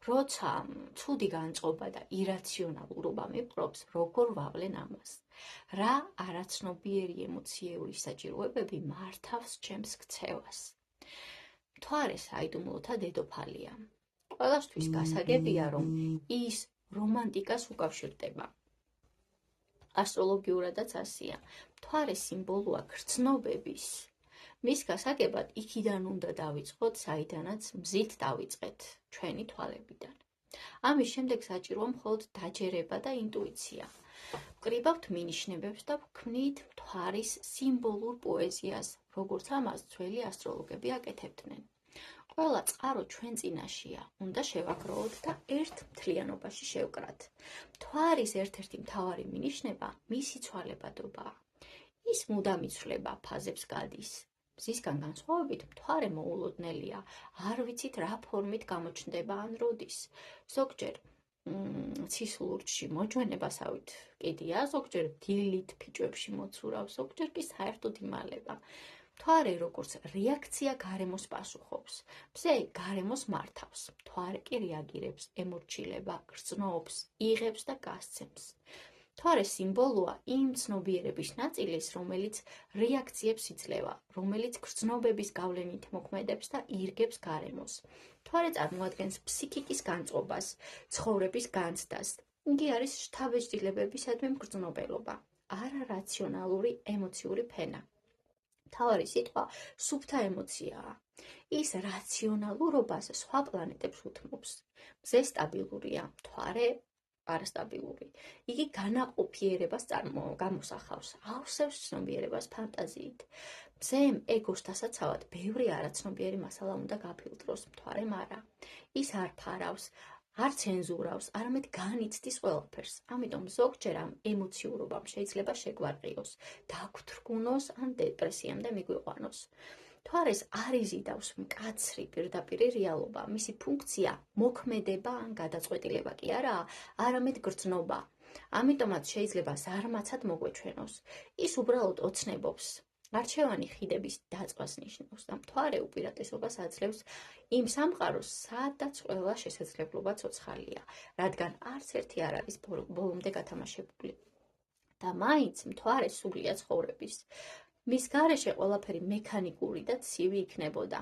როცა ცუდი განწყობა და ირაციონალურობა მიპყრობს, როგორ ვავლენ ამას? რა არაცნობიერი ემოციური საჭიროებები მართავს ჩემს ქცევას? მთვარე საიდუმლოთა დედოფალია. ყველასთვის გასაგებია, რომ ის რომანტიკას უკავშირდება. ასტროლოგიურადაც ასია. მთვარე სიმბოლოა გრძნობების. მის გასაგებად იქიდან უნდა დავიწყოთ, საიდანაც მზით დავიწყეთ, ჩვენი თვალებიდან. ამის შემდეგ საჭიროა მხოლოდ დაჯერება და ინტუიცია. ვკრიბავთ მინიშნებებს და ვქმნით მთვარის სიმბოლურ პოეზიას, როგორც ამას ძველი ასტროლოგები აკეთებდნენ. ყველა წყარო ჩვენ წინაშია, უნდა შევაგროვოთ და ერთ მთლიანობაში შევკრათ. მთვარის ერთ-ერთი მთავარი მინიშნება მისი ცვალებადობაა. ის მუდამ იცვლება, ფაზებს გადის. მზისგან განსხვავებით, მთვარე მოულოდნელია, არ ვიცით რა ფორმით გამოჩნდება ან როდის. ზოგჯერ ცის ლურჯში მოჯვენებასავით კიდია, ზოგჯერ დილით ფიჭვებში მოცურავს, ზოგჯერ კი საერთოდ იმალება. მთვარე როგორც რეაქცია გარემოს პასუხობს. მზე გარემოს მართავს. მთვარე კი რეაგირებს, ემორჩილება, გრძნობს, იღებს და გასცემს. მთვარე სიმბოლოა იმ ცნობიერების ნაწილის, რომელიც რეაქციებს იძლევა, რომელიც გრძნობების გავლენით მოქმედებს და ირგებს გარემოს. მთვარე წარმოადგენს ფსიქიკის განწყობას, ცხოვრების განცდას. იგი არის შთაბეჭდილებებისადმი მგრძნობელობა, არარაციონალური ემოციური ფენა. მთავარი სიტყვა სუფთა ემოციაა. ის რაციონალურობას სხვა პლანეტებს უთმობს. მზე სტაბილურია, მთვარე არასტაბილური. იგი განაყოფიერებას გამოსახავს, ავსებს ცნობიერებას ფანტაზიით. მზემ ეგოს დასაცავად ბევრი არაცნობიერი მასალა უნდა გაფილტროს, მთვარემ არა. ის არ ფარავს, არ ცენზურავს, არამედ განიცდის ყველაფერს. ამიტომ ზოგჯერ ამ ემოციურობამ შეიძლება შეგვარყიოს, დაგვთრგუნოს ან დეპრესიამდე მიგვიყვანოს. მთვარეს არ იზიდავს მკაცრი პირდაპირი რეალობა. მისი ფუნქცია მოქმედება ან გადაწყვეტილება კი არაა, არამედ გრძნობა. ამიტომაც შეიძლება ზარმაცად მოგვეჩვენოს. ის უბრალოდ ოცნებობს. არჩევანი ხიდების დაწყას ნიშნავს და მთვარე უპირატესობას აძლევს იმ სამყაროს, სადაც ყველა შესაძლებლობა ცოცხალია, რადგან არც ერთი არ არის ბოლომდე გათამაშებული. და მაინც მთვარე სულია ცხოვრების. მის გარეშე ყველაფერი მექანიკური და ცივი იქნებოდა.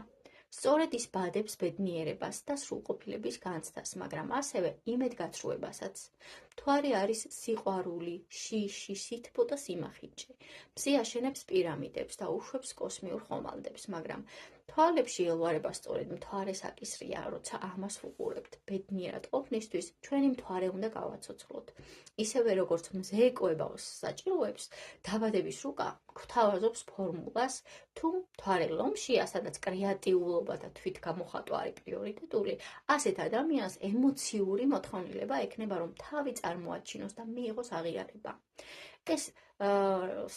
სწორედ ის ბადებს ბედნიერებას და სრულყოფილების განცდას, მაგრამ ასევე იმედგაცრუებასაც. მთვარე არის სიყვარული, შიში, სითბო და სიმახინჯე. მზე აშენებს პირამიდებს და უშვებს კოსმიურ ხომალდებს, მაგრამ თვალებში ელვარება სწორედ მთვარეს აკისრია, როცა ამას ვუყურებთ. ბედნიერად ყოფნისთვის ჩვენი მთვარე უნდა გავაცოცხლოთ. ისევე როგორც მზე ეკოება საჭიროებს, დაბადების რუკა გვთავაზობს ფორმულას, თუ მთვარე ლომშია, სადაც კრეატიულობა და თვითგამოხატვა არის პრიორიტეტული, ასეთ ადამიანს ემოციური მოთხოვნილება ექნება, რომ თავი წარმოაჩინოს და მიიღოს აღიარება. ეს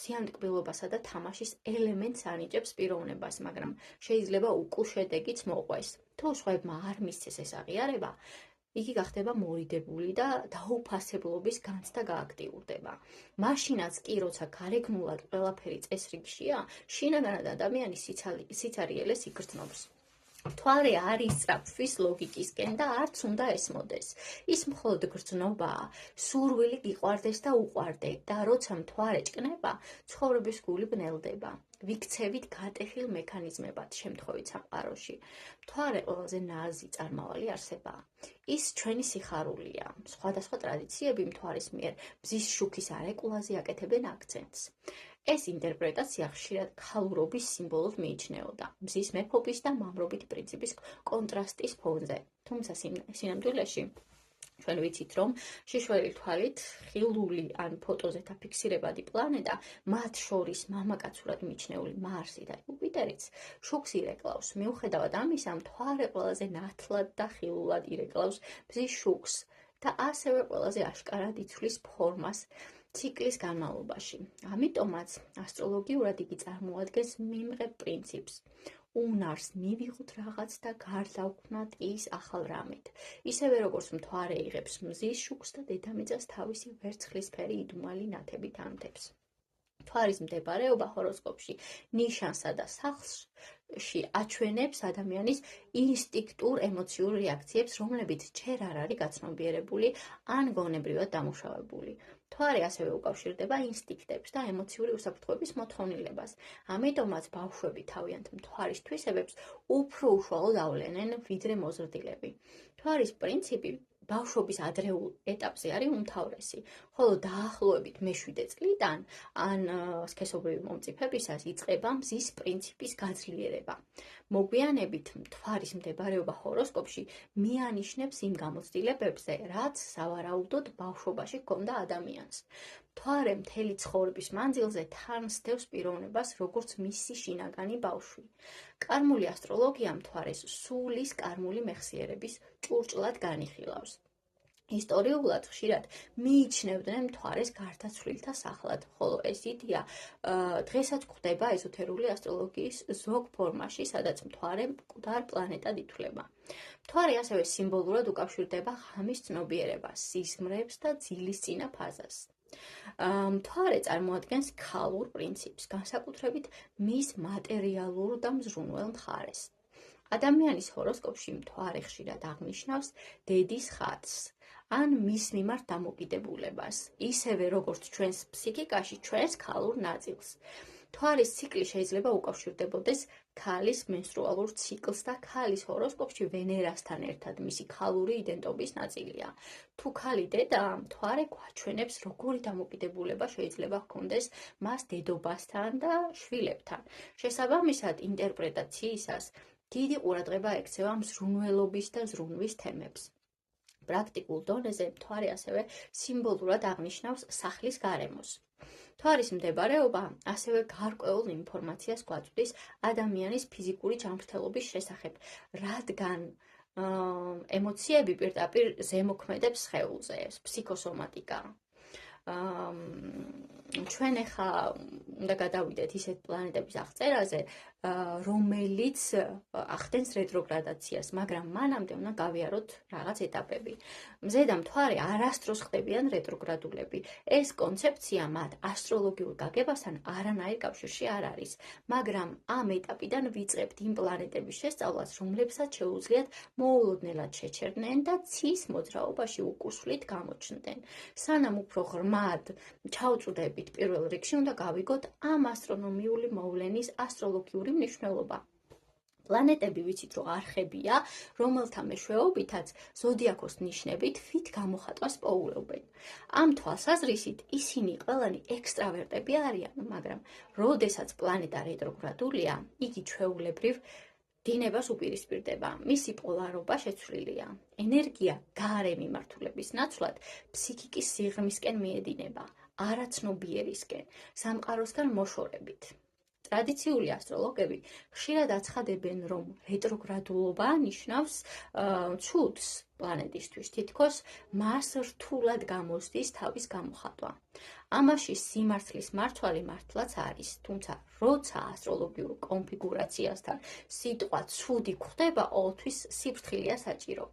სიამტკბილობასა და თამაშის ელემენტს ანიჭებს პიროვნებას, მაგრამ შეიძლება უკულ შედეგიც მოყვეს. თუ სხვებმა არ მისცეს ეს აღიარება, იგი გახდება მორიდებული და დაუფასებლობის განცდა გააქტიურდება. მაშინაც კი, როცა გარეგნულად ყველაფერი წესრიგშია, შინაგანად ადამიანის სიცარიელეს იგრძნობს. მთვარე არ ისწრაფვის ლოგიკისკენ და არც უნდა ესმოდეს. ის მხოლოდ გრძნობაა, სურვილი გიყვარდეს და უყვარდე და როცა მთვარე ჭკნება, ცხოვრების გული ბნელდება. ვიქცევით გატეხილ მექანიზმებად შემთხვევით სამყაროში. მთვარე ყველაზე ნაზი წარმავალი არსებაა. ის ჩვენი სიხარულია. სხვადასხვა ტრადიციები მთვარის მიერ მზის შუქის არეკულაზე აკეთებენ აქცენტს. ეს ინტერპრეტაცია ხშირად ქალურობის სიმბოლოდ მიიჩნეოდა, მზის მეფობის და მამრობით პრინციპის კონტრასტის ფონზე. თუმცა სინამდვილეში ჩვენ ვიცით, რომ შიშველი თვალით ხილული ან ფოტოზე დაფიქსირებადი პლანეტა, მათ შორის მამაკაცურად მიჩნეული მარსი და იუპიტერიც, შუქს ირეკლავს. მიუხედავად ამისა, მთვარე ყველაზე ნათლად და ხილულად ირეკლავს მზის შუქს და ასევე ყველაზე აშკარად იცვლის ფორმას ციკლის განმავლობაში. ამიტომაც ასტროლოგიურად იგი წარმოადგენს მიმღებ პრინციპს. უნარს მივიღოთ რაღაც და გარდავქმნათ ის ახალ რამით. ისევე როგორც მთვარე იღებს მზის შუქს და დედამიწას თავისი ვერცხლისფერი იდუმალი ნათებით ანთებს. მთვარის მდებარეობა ჰოროსკოპში ნიშანსა და სახლში აჩვენებს ადამიანის ინსტინქტურ ემოციურ რეაქციებს, რომლებიც ჯერ არ არის გაცნობიერებული ან გონებრივად დამუშავებული. მთვარე ასევე უკავშირდება ინსტინქტებს და ემოციური უსაფრთხოების მოთხოვნილებას. ამიტომაც ბავშვები თავიანთ მთვარის თვისებებს უფრო უშუალოდ ავლენენ, ვიდრე მოზრდილები. მთვარის პრინციპი ბავშვობის ადრეულ ეტაპზე არის უმთავრესი, ხოლო დაახლოებით მე-7 წლიდან ან სქესობრივი მომწიფებისას იწყება მზის პრინციპის გაძლიერება. მოგვიანებით მთვარის მდებარეობა ჰოროსკოპში მიანიშნებს იმ გამოცდილებებზე, რაც სავარაუდოდ ბავშვობაში ჰქონდა ადამიანს. მთვარე მთელი ცხოვრების მანძილზე თან სდევს პიროვნებას, როგორც მისი შინაგანი ბავშვი. კარმული ასტროლოგია მთვარეს სულის კარმული მეხსიერების ჭურჭლად განიხილავს. ისტორიულად ხშირად მიიჩნევდნენ მთვარეს გარდაცვლილთა სახლად, ხოლო ეს იდეა დღესაც გვხვდება ეზოთერული ასტროლოგიის ზოგ ფორმაში, სადაც მთვარე მკვდარ პლანეტად ითვლება. მთვარე ასევე სიმბოლურად უკავშირდება ღამის ცნობიერებას, სიზმრებს და ძილისწინა ფაზას. მთვარე წარმოადგენს ქალურ პრინციპს, განსაკუთრებით მის მატერიალურ და მზრუნველ მხარეს. ადამიანის ჰოროსკოპში მთვარე ხშირად აღნიშნავს დედის ხატს ან მის მიმართ დამოკიდებულებას, ისევე როგორც ჩვენს ფსიქიკაში ჩვენს ქალურ ნაწილს. მთვარის ციკლი შეიძლება უკავშირდებოდეს ქალის მენსტრუალურ ციკლს და ქალის ჰოროსკოპში ვენერასთან ერთად მისი ქალური იდენტობის ნაწილია. თუ ქალი დედაა, მთვარე გვაჩვენებს, როგორი დამოკიდებულება შეიძლება ჰქონდეს მას დედობასთან და შვილებთან. შესაბამისად, ინტერპრეტაციისას დიდი ყურადღება ექცევა მზრუნველობის და ზრუნვის თემებს. პრაქტიკულ დონეზე მთვარე ასევე სიმბოლურად აღნიშნავს სახლის გარემოს. მთვარის მდებარეობა ასევე გარკვეულ ინფორმაციას გვაწვდის ადამიანის ფიზიკური ჯანმრთელობის შესახებ, რადგან ემოციები პირდაპირ ზემოქმედებს სხეულზე, ფსიქოსომატიკა. ჩვენ ახლა უნდა გადავიდეთ ისეთ პლანეტების აღწერაზე, რომელიც ახდენს რეტროგრადაციას, მაგრამ მანამდე უნდა გავიაროთ რაღაც ეტაპები. მზე და მთვარე არასდროს ხდებიან რეტროგრადულები. ეს კონცეფცია მათ ასტროლოგიურ გაგებასთან არანაირ კავშირში არ არის, მაგრამ ამ ეტაპიდან ვიწყებთ იმ პლანეტების შესწავლას, რომლებსაც შეუძლიათ მოულოდნელად შეჩერდნენ და ცის მოძრაობაში უკუსვლით გამოჩნდნენ. სანამ უფრო ღრმად ჩავწვდებით, პირველ რიგში უნდა გავიგოთ ამ ასტრონომიული მოვლენის ასტროლოგიური მნიშვნელობა. პლანეტები ვიცით, რომ არხებია, რომელთა მეშვეობითაც ზოდიაქოს ნიშნები თვით გამოხატვას პოულობენ. ამ თვალსაზრისით ისინი ყველანი ექსტრავერტები არიან, მაგრამ როდესაც პლანეტა რეტროგრადულია, იგი ჩვეულებრივ დინებას უპირისპირდება. მისი პოლარობა შეცვლილია. ენერგია გარე მიმართულების ნაცვლად ფსიქიკის სიღრმისკენ მიედინება, არაცნობიერისკენ, სამყაროსთან მოშორებით. ტრადიციული ასტროლოგები ხშირად აცხადებენ, რომ რეტროგრადულობა ნიშნავს ცუდს პლანეტისთვის, თითქოს მას რთულად გამოსდის თავის გამოხატვა. ამაში სიმართლის მარცვალი მართლაც არის, თუმცა როცა ასტროლოგიურ კონფიგურაციასთან სიტყვა ცუდი გვხვდება, ყოველთვის სიფრთხილეა საჭირო.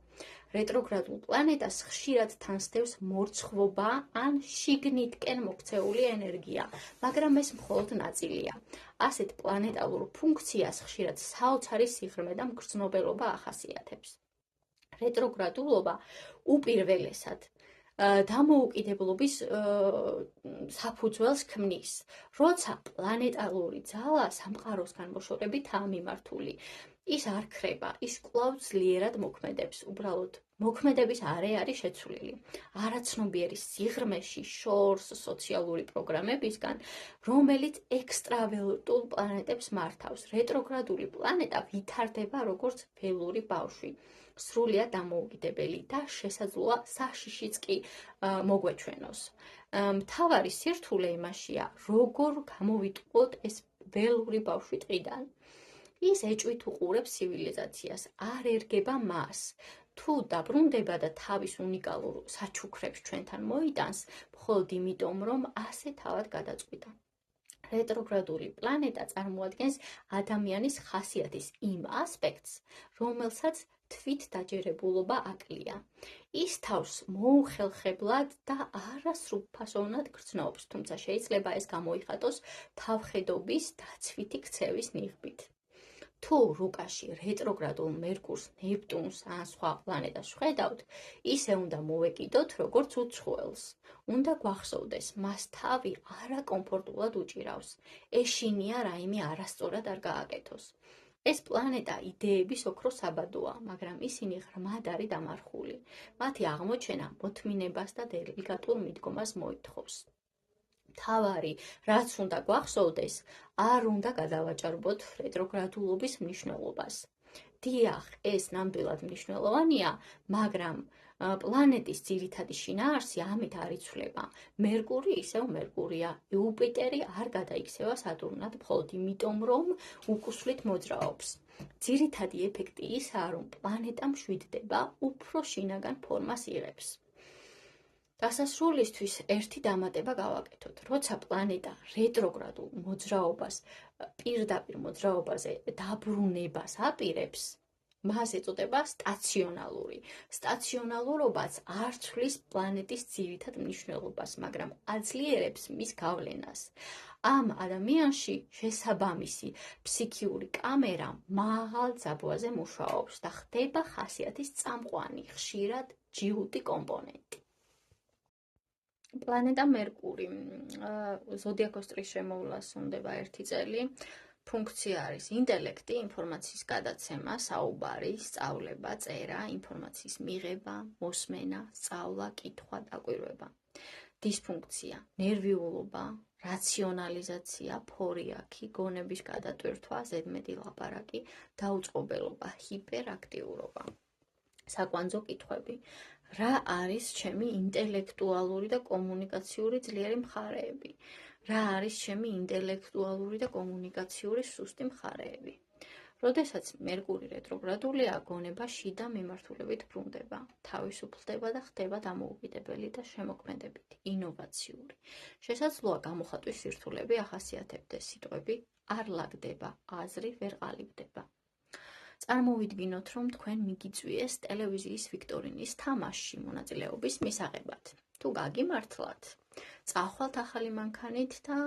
რეტროგრადულ პლანეტას ხშირად თანსდევს მორცხვობა ან შიგნიტკენ მოქცეული ენერგია, მაგრამ ეს მხოლოდ ნაწილია. ასეთ პლანეტალურ ფუნქციას ხშირად საოცარი სიღრმე და მგრძნობელობა ახასიათებს. რეტროგრადულობა უპირველესად დამოუკიდებლობის საფუძველს ქმნის, როცა პლანეტალური ძალა სამყაროსგან მოშორებითაა მიმართული. ის არ ქრება, ის კვლავ ძლიერად მოქმედებს, უბრალოდ მოქმედების არე არის შეცვლილი. არაცნობიერი სიღრმეში შორს სოციალური პროგრამებისგან, რომელიც ექსტრავერტულ პლანეტებს მართავს. რეტროგრადული პლანეტა ვითარდება როგორც ველური ბავშვი, სრულიად დამოუკიდებელი და შესაძლოა საშიშიც კი მოგვეჩვენოს. მთავარი სირთულე იმაშია, როგორ გამოვიტყუოთ ეს ველური ბავშვი ტყიდან. ის ეჭვით უყურებს ცივილიზაციას, არ ერგება მას. თუ დაბრუნდება და თავის უნიკალურ საჩუქრებს ჩვენთან მოიტანს, მხოლოდ იმიტომ, რომ ასე თავად გადაწყვიტა. რეტროგრადული პლანეტა წარმოადგენს ადამიანის ხასიათის იმ ასპექტს, რომელსაც თვითდაჯერებულობა აკლია. ის თავს მოუხელხებლად და არასრულფასოვნად გრძნობს, თუმცა შეიძლება ეს გამოიხატოს თავხედობის დაცვითი ქცევის ნიღბით. თუ რუკაში რეტროგრადულ მერკურს, ნეპტუნს ან სხვა პლანეტას ვხედავთ, ისე უნდა მოვეკიდოთ, როგორც უცხოელს. უნდა გვახსოვდეს, მას თავი არაკომფორტულად უჭირავს. ეშინია რაიმე არასწორად არ გააკეთოს. ეს პლანეტა იდეების ოქროს საბადოა, მაგრამ ისინი ღრმად არის დამარხული. მათი აღმოჩენა მოთმინებას და დელიკატურ მიდგომას მოითხოვს. მთავარი, რაც უნდა გვახსოვდეს, არ უნდა გადავაჭარბოთ რეტროგრადულობის მნიშვნელობას. დიახ, ეს ნამდვილად მნიშვნელოვანია, მაგრამ პლანეტის ძირითადი შინაარსი ამით არ იცვლება. მერკური ისევ მერკურია, იუპიტერი არ გადაიქცევა სატურნად მხოლოდ იმიტომ, რომ უკუსვლით მოძრაობს. ძირითადი ეფექტი ისაა, რომ პლანეტა მშვიდდება, უფრო შინაგან ფორმას იღებს. დასასრულისთვის ერთი დამატება გავაკეთოთ. როცა პლანეტა რეტროგრადულ მოძრაობას, პირდაპირ მოძრაობაზე დაბრუნებას აპირებს, მას ეწოდება სტაციონალური. სტაციონალურობაც არ ცვლის პლანეტის ძირითად მნიშვნელობას, მაგრამ აძლიერებს მის გავლენას. ამ ადამიანში შესაბამისი ფსიქიური კამერა მაღალ ძაბვაზე მუშაობს და ხდება ხასიათის წამყვანი, ხშირად ჯიუტი კომპონენტი. პლანეტა მერკური ზოდიაქოს ტრის შემოვლას უნდება 1 წელი. ფუნქცია არის ინტელექტი, ინფორმაციის გადაცემა, საუბარი, სწავლება, წერა, ინფორმაციის მიღება, მოსმენა, სწავლა, კითხვა, დაკვირვება. დისფუნქცია, ნერვიულობა, რაციონალიზაცია, ფორიაქი, გონების გადატვირთვა, ზედმეტი ლაპარაკი, დაუწყობელობა, ჰიპერაქტიურობა. საკვანძო კითხვები. რა არის ჩემი ინტელექტუალური და კომუნიკაციური ძლიერი მხარეები? რა არის ჩემი ინტელექტუალური და კომუნიკაციური სუსტი მხარეები? როდესაც მერკური რეტროგრადულია, გონება შიდა მიმართულებით ბრუნდება, თავისუფლდება და ხდება დამოუკიდებელი და შემოქმედებითი, ინოვაციური. შესაძლოა გამოხატვის სირთულეები ახასიათებდეს, სიტყვები არ ლაგდება, აზრი ვერ ყალიბდება. წარმოვიდგინოთ, რომ თქვენ მიგიწვიეს ტელევიზიის ვიქტორინის თამაშში მონაწილეობის მისაღებად. თუ გაგიმართლათ, წახვალთ ახალი მანქანით და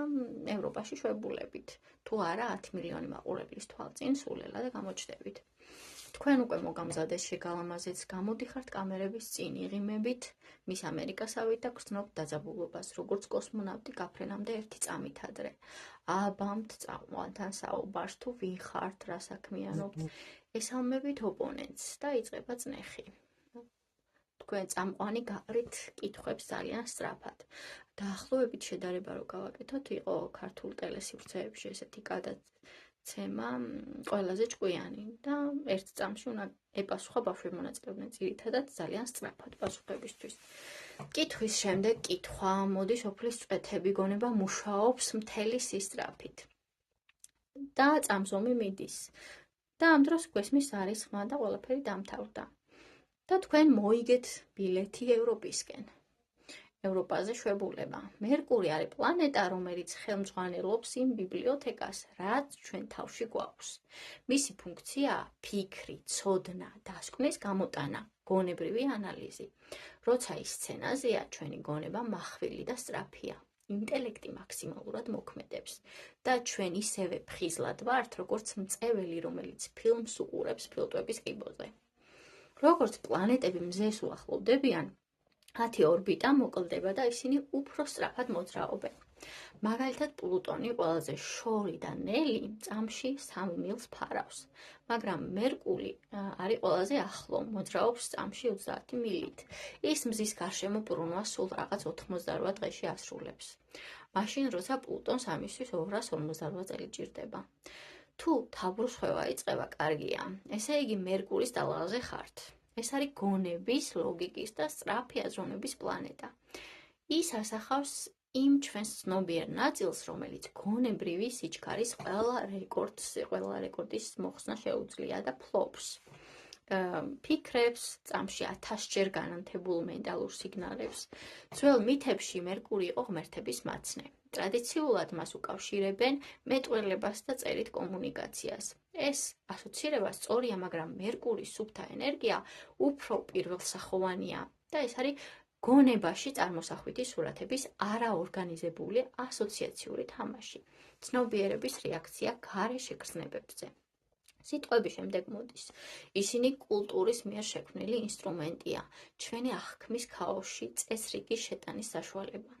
ევროპაში შვებულებით. თუ არა, 10 მილიონი მაყურებლის თვალწინ სულელა და გამოჩნდებით. თქვენ უკვე მოგამზადეს შეგალამაზეც, გამოდიხართ კამერების წინ, იღიმებით მის ამერიკასავით და გრძნობთ დაძაბულობას, როგორც კოსმონავტი გაფრენამდე 1 წამით ადრე. აბამთ წამყვანთან საუბარს, თუ ვინ ხართ, რა საქმიანობთ, ესალმებით ოპონენტს და იწყება წნეხი. თქვენ წამყვანი გაყრით კითხვებს ძალიან სწრაფად. დაახლოებით შედარება რო გავაკეთოთ, იყო ქართულ ტელესივრცეებში ესეთი გადაცემა ყველაზე ჭკვიანი და ერთ წამში უნდა ეპასუხა ბავშვები მონაწილეობდნენ ძირითადად ძალიან სწრაფად პასუხებისთვის. კითხვის შემდეგ კითხვა, მოდის ოფლის წვეთები, გონება მუშაობს მთელი სისწრაფით. და წამსომი მიდის. და ამ დროს გვესმის არის ხმა და ყველაფერი დამთავრდა. და თქვენ მოიგეთ ბილეთი ევროპისკენ. ევროპაზე შვებულება. მერკური არის პლანეტა, რომელიც ხელმძღვანელობს იმ ბიბლიოთეკას, რაც ჩვენ თავში გვაქვს. მისი ფუნქციაა ფიქრი, ცოდნა, დასკვნის გამოტანა, გონებრივი ანალიზი. როცა ის სცენაზეა, ჩვენი გონება מחვილი და სწრაფია. ინტელექტი მაქსიმალურად მოქმედებს და ჩვენ ისევე ფხიზლად ვართ, როგორც მწეველი, რომელიც ფილმს უყურებს ფილტვების კიბოზე. როგორც პლანეტები მზეს უახლოვდებიან, მათი ორბიტა მოკლდება და ისინი უფრო სწრაფად მოძრაობენ. მაგალითად, პლუტონი ყველაზე შორი და ნელი წამში 3 მილს ფარავს, მაგრამ მერკური არის ყველაზე ახლო, მოძრაობს წამში 30 მილით. ის მზის გარშემო ბრუნვა სულ რაღაც 88 დღეში ასრულებს. მაშინ, როცა პლუტონს ამისთვის 258 წელი ჭირდება. თუ თაბრუსხვევა იწყება, კარგია, ესე იგი მერკურის ტალღაზე ხართ. ეს არის გონების, ლოგიკის და სწრაფი აზროვნების პლანეტა. ის ასახავს იმ ჩვენს ცნობიერ ნაწილს, რომელიც გონებრივი სიჩქარის ყველა რეკორდის მოხსნა შეუძლია და ფლობს. ფიქრებს, წამში 1000-ჯერ განანთებულ მენტალურ სიგნალებს. ძველ მითებში მერკური იყო ღმერთების მაცნე. ტრადიციულად მას უკავშირებენ მეტყველებას და წერით კომუნიკაციას. ეს ასოცირება სწორია, მაგრამ მერკურის სუფთა ენერგია უფრო პირველსახოვანია და ეს არის გონებაში წარმოსახვითი სურათების არაორგანიზებული ასოციაციური თამაში, ცნობიერების რეაქცია გარე შეგრძნებებზე. სიტყვები შემდეგ მოდის. ისინი კულტურის მიერ შექმნილი ინსტრუმენტია, ჩვენი აღქმის ქაოსში წესრიგის შეტანის საშუალება.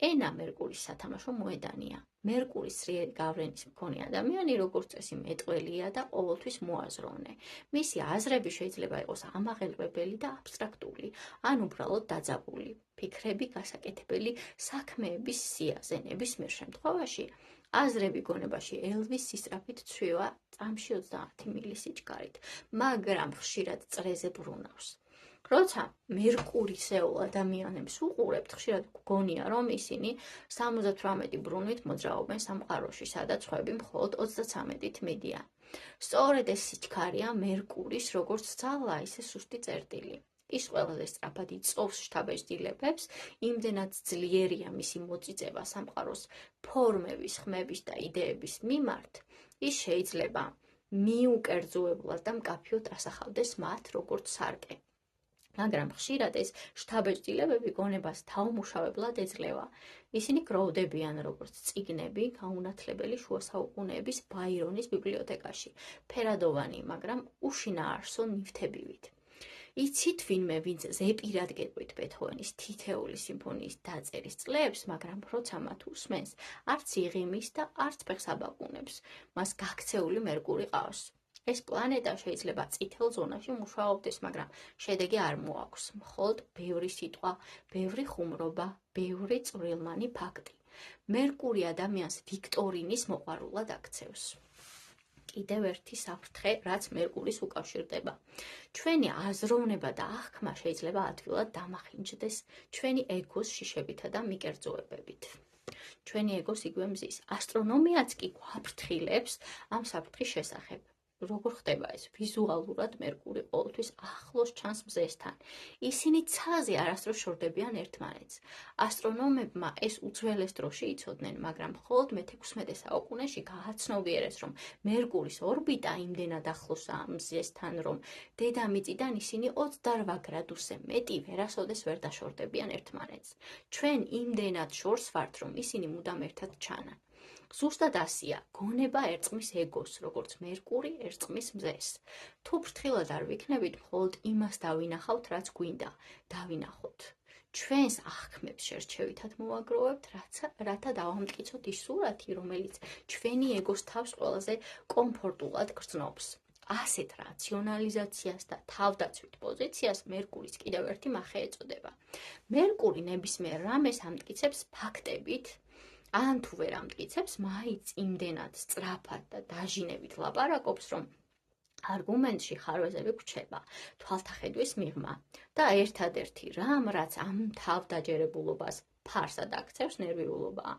ენა მერკურის სათამაშო მოედანია. მერკურის სრიერი გავლენის მქონე ადამიანი, როგორც წესი, მეტყველია და ყოველთვის მოაზროვნე. მისი აზრები შეიძლება იყოს ამაღელვებელი და აბსტრაქტული, ან უბრალოდ დაძაბული. ფიქრები გასაკეთებელი საქმეების სიაზე. ნებისმიერ შემთხვევაში, აზრები გონებაში ელვის სისწრაფით ცვივა წამში 30 მილის სიჩქარით, მაგრამ ხშირად წრეზე ბრუნავს. როცა მერკურისეულ ადამიანებს უყურებთ, ხშირად გგონია, რომ ისინი 78 ბრუნვით მოძრაობენ სამყაროში, სადაც ხვები მხოლოდ 33-ით მიდიან. სწორედ ეს სიჩქარეა მერკურის როგორც ძალა, ისე სუსტი წერტილი. ის ყველაზე სწრაფად იწოვს შთაბეჭდილებებს, იმდენად ძლიერია მისი მოწიწება სამყაროს ფორმების, ხმების და იდეების მიმართ, ის შეიძლება მიუკერძოებლად და მკაფიოდ ასახავდეს მათ როგორც სარკე. მაგრამ ხშირად ეს შთაბეჭდილებები გონებას თავმუშავებლად ეძლევა. ისინი გროვდებიან როგორც წიგნები გაუნათლებელი შუა საუკუნეების ბაირონის ბიბლიოთეკაში, ფერადოვანი, მაგრამ უშინაარსო ნივთებივით. იცით ვინმე, ვინც ზეპირად გეტყვით ბეთჰოვენის თითეული სიმფონიის დაწერის წლებს, მაგრამ როცა მათ უსმენს, არც იღიმის და არც ფეხს აბაკუნებს, მას გაქცეული მერკური ყავს. ეს პლანეტა შეიძლება წითელ ზონაში მუშაობდეს, მაგრამ შედეგი არ მოაქვს. მხოლოდ ბევრი სიტყვა, ბევრი ხუმრობა, ბევრი წვრილმანი ფაქტი. მერკური ადამიანს ვიქტორინის მოყვარულად აქცევს. კიდევ ერთი საფრთხე, რაც მერკურის უკავშირდება. ჩვენი აზროვნება და აღქმა შეიძლება ადვილად დამახინჯდეს ჩვენი ეგოს შიშებითა და მიკერძოებებით. ჩვენი ეგოს იგვე მზის. ასტრონომიაც კი გვაფრთხილებს ამ საფრთხის შესახებ. როგორ ხდება ეს? ვიზუალურად მერკური ყოველთვის ახლოს ჩანს მზესთან. ისინი ცაზე არასდროს შორდებიან ერთმანეთს. ასტრონომებმა ეს უძველეს დროში იცოდნენ, მაგრამ მხოლოდ მე-16 საუკუნეში გააცნობიერეს, რომ მერკურის ორბიტა იმდენად ახლოსაა მზესთან, რომ დედამიწიდან ისინი 28 გრადუსზე მეტი ვერასოდეს ვერ დაშორდებიან ერთმანეთს. ჩვენ იმდენად შორს ვართ, რომ ისინი მუდამ ერთად ჩანან. ზუსტად ასია, გონება ერწყმის ეგოს, როგორც მერკური ერწყმის მზეს. თუ ფრთხილად არ ვიქნებით, მხოლოდ იმას დავინახავთ, რაც გვინდა დავინახოთ. ჩვენს აღქმებს შერჩევითად მოვაგროვებთ, რათა დავამტკიცოთ ის სურათი, რომელიც ჩვენი ეგოს თავს ყველაზე კომფორტულად გრძნობს. ასეთ რაციონალიზაციას და თავდაცვით პოზიციას მერკურის კიდევ ერთი მახე ეწოდება. მერკური ნებისმიერ რამეს ამტკიცებს ფაქტებით, ან თუ ვერ ამტკიცებს, მაინც იმდენად სწრაფად და დაჟინებით ლაპარაკობს, რომ არგუმენტში ხარვეზები გვჩება, თვალთახედვის მიღმა და ერთადერთი რამ, რაც ამ თავდაჯერებულობას ფარსად აქცევს, ნერვიულობაა.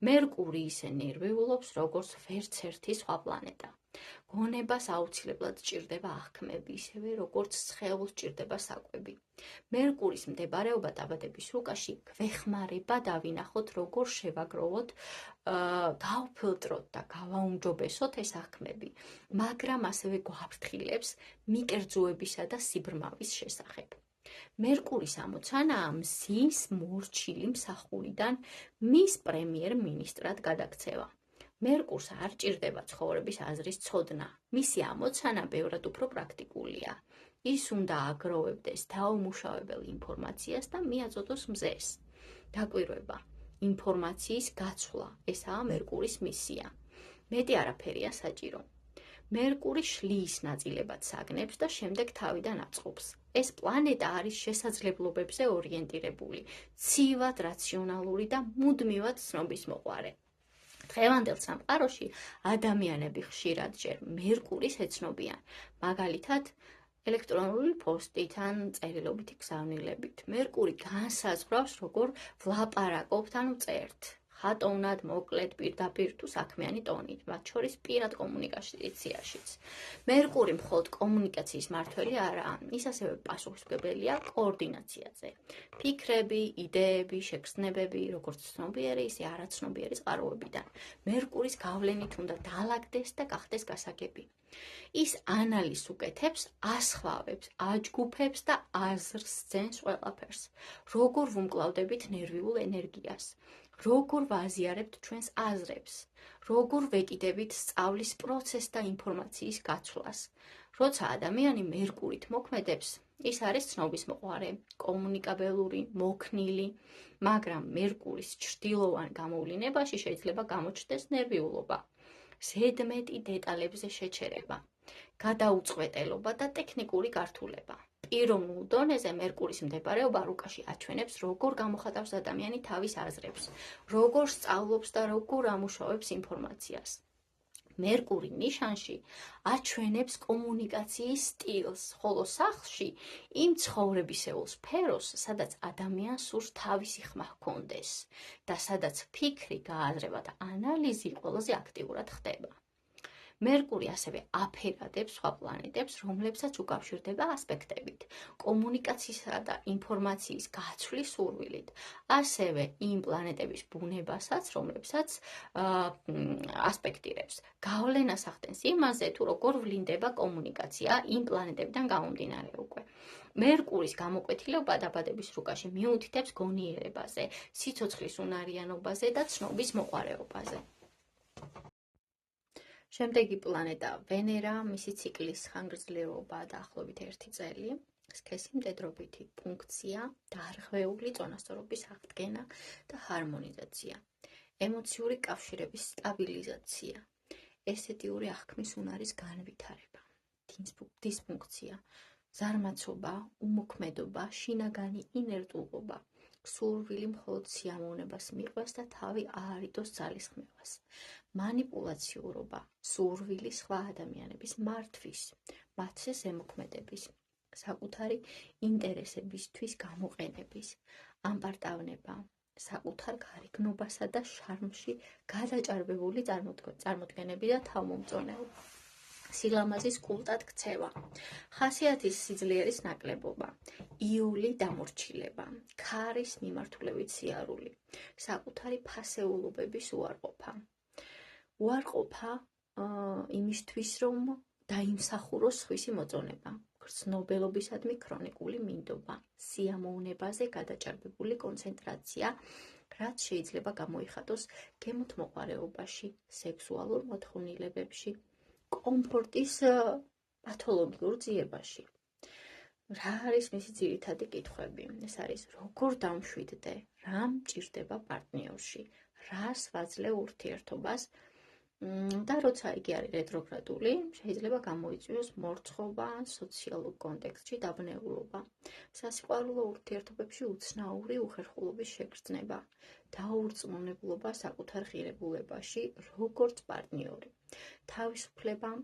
მერკური ისე ნერვიულობს, როგორც ვერც ერთი სხვა პლანეტა. გონებას აუცილებლად სჭირდება აღქმები, ისევე როგორც სხეულს სჭირდება საკვები. მერკურის მდებარეობა დაბადების რუკაში გვეხმარება დავინახოთ, როგორ შევაგროვოთ, გავფილტროთ და გავაუმჯობესოთ ეს აღქმები, მაგრამ ასევე გვაფრთხილებს მიკერძოებისა და სიბრმავის შესახებ. მერკურის ამოცანაა მზის მორჩილი მსახურიდან მის პრემიერ-მინისტრად გადაქცევა. მერკურს არ ჭირდება ცხოვრების აზრის ცოდნა. მისი ამოცანა ბევრად უფრო პრაქტიკულია. ის უნდა აგროვებდეს დაუმუშავებელ ინფორმაციას და მიაწოდოს მზეს. დაკვირვება, ინფორმაციის გაცვლა, ესაა მერკურის მისია. მეტი არაფერია საჭირო. მერკური შლის ნაწილებად საგნებს და შემდეგ თავიდან აწყობს. ეს პლანეტა არის შესაძლებლობებზე ორიენტირებული, ცივად რაციონალური და მუდმივად ცნობის მოყვარე. დღევანდელ სამყაროში ადამიანები ხშირად ჯერ მერკურის ეცნობიან, მაგალითად, ელექტრონული პოსტით ან წერილობითი გზავნილებით. მერკური განსაზღვრავს, როგორ ვლაპარაკობთ ან ვწერთ. ხატოვნად, მოკლედ, პირდაპირ თუ საქმიანი ტონით, მათ შორის პირად კომუნიკაციაშიც. მერკური მხოლოდ კომუნიკაციის მმართველი არაა, ის ასევე პასუხისმგებელია კოორდინაციაზე. ფიქრები, იდეები, შეგრძნებები, როგორც ცნობიერი, ისე არაცნობიერი წყაროებიდან. მერკურის გავლენით უნდა დაალაგდეს და გახდეს გასაგები. ის ანალიზს უკეთებს, ასხვავებს, აჯგუფებს და აზრს ძენს ყველაფერს. როგორ ვუმკლავდებით ნერვიულ ენერგიას, როგორ ვაზიარებთ ჩვენს აზრებს, როგორ ვეკიდებით სწავლის პროცესს და ინფორმაციის გაცვლას. როცა ადამიანი მერკურით მოქმედებს, ის არის ცნობის მოყვარე, კომუნიკაბელური, მოქნილი, მაგრამ მერკურის ჩრდილოვან გამოვლინებაში შეიძლება გამოჩნდეს ნერვიულობა, ზედმეტი დეტალებზე შეჩერება, გადაუწყვეტელობა და ტექნიკური გართულება. პიროვნულ დონეზე მერკურის მდებარეობა რუკაში აჩვენებს, როგორ გამოხატავს ადამიანი თავის აზრებს, როგორ სწავლობს და როგორ ამუშავებს ინფორმაციას. მერკური ნიშანში აჩვენებს კომუნიკაციის სტილს, ხოლო სახლში იმ ცხოვრებისეულ სფეროს, სადაც ადამიანს სურს თავისი ხმა ჰქონდეს და სადაც ფიქრი, გააზრება და ანალიზი ყველაზე აქტიურად ხდება. მერკური ასევე აფერადებს სხვა პლანეტებს, რომლებსაც უკავშირდება ასპექტებით, კომუნიკაციისა და ინფორმაციის გაცვლის სურვილით, ასევე იმ პლანეტების ბუნებასაც, რომლებსაც ასპექტირებს. გავლენას ახდენს იმაზე, თუ როგორ ვლინდება კომუნიკაცია იმ პლანეტებიდან გამომდინარე უკვე. მერკურის გამოკვეთილება დაბადების რუკაში მიუთითებს გონიერებაზე, სიცოცხლის უნარიანობაზე და ცნობის მოყვარეობაზე. შემდეგი პლანეტა ვენერა, მისი ციკლის ხანგრძლივობა დაახლოებით 1 წელი, სქესი მდედრობითი ფუნქცია, დარღვეული წონასწორობის აღდგენა და ჰარმონიზაცია, ემოციური კავშირების სტაბილიზაცია, ესთეტიური აღქმის უნარის განვითარება, დისფუნქცია, ზარმაცობა, უმოქმედობა, შინაგანი ინერტულობა, სურვილი მხოლოდ სიამოვნებას მიყვეს და თავი აარიდოს ძალისხმევას, მანიპულაციურობა, სურვილი სხვა ადამიანების მართვის, მათზე ზემოქმედების, საკუთარი ინტერესებისთვის გამოყენების, ამპარტავნება, საკუთარ გარეგნობასა და შარმში გადაჭარბებული წარმოდგენები და თავმომწონეობა, სილამაზის კულტად ქცევა, ხასიათის სიძლიერის ნაკლებობა, იული დამორჩილება, ქარის მიმართულებით სიარული, საკუთარი ფასეულობების უარყოფა. უარყოფა იმისთვის, რომ დაიმსახუროს სხვისი მოწონება, გრძნობელობისადმი ქრონიკული მინდობა, სიამოვნებაზე გადაჭარბებული კონცენტრაცია, რაც შეიძლება გამოიხატოს გემოთმოყვარეობაში, სექსუალურ მოთხოვნილებებში, კომფორტის პათოლოგიურ ძიებაში. რა არის მისი ძირითადი კითხვები? ეს არის როგორ დამშვიდდე, რა მჭირდება პარტნიორში, რას ვაძლევ ურთიერთობას და როცა იგი არის რეტროგრადული, შეიძლება გამოიწვიოს მორცხობა, სოციალურ კონტექსტში დაბნეულობა, სასიყვარულო ურთიერთობებში უცნაური უხერხულობის შეგრძნება, დაურწმუნებლობა საკუთარ ღირებულებაში, როგორც პარტნიორი, თავისუფლება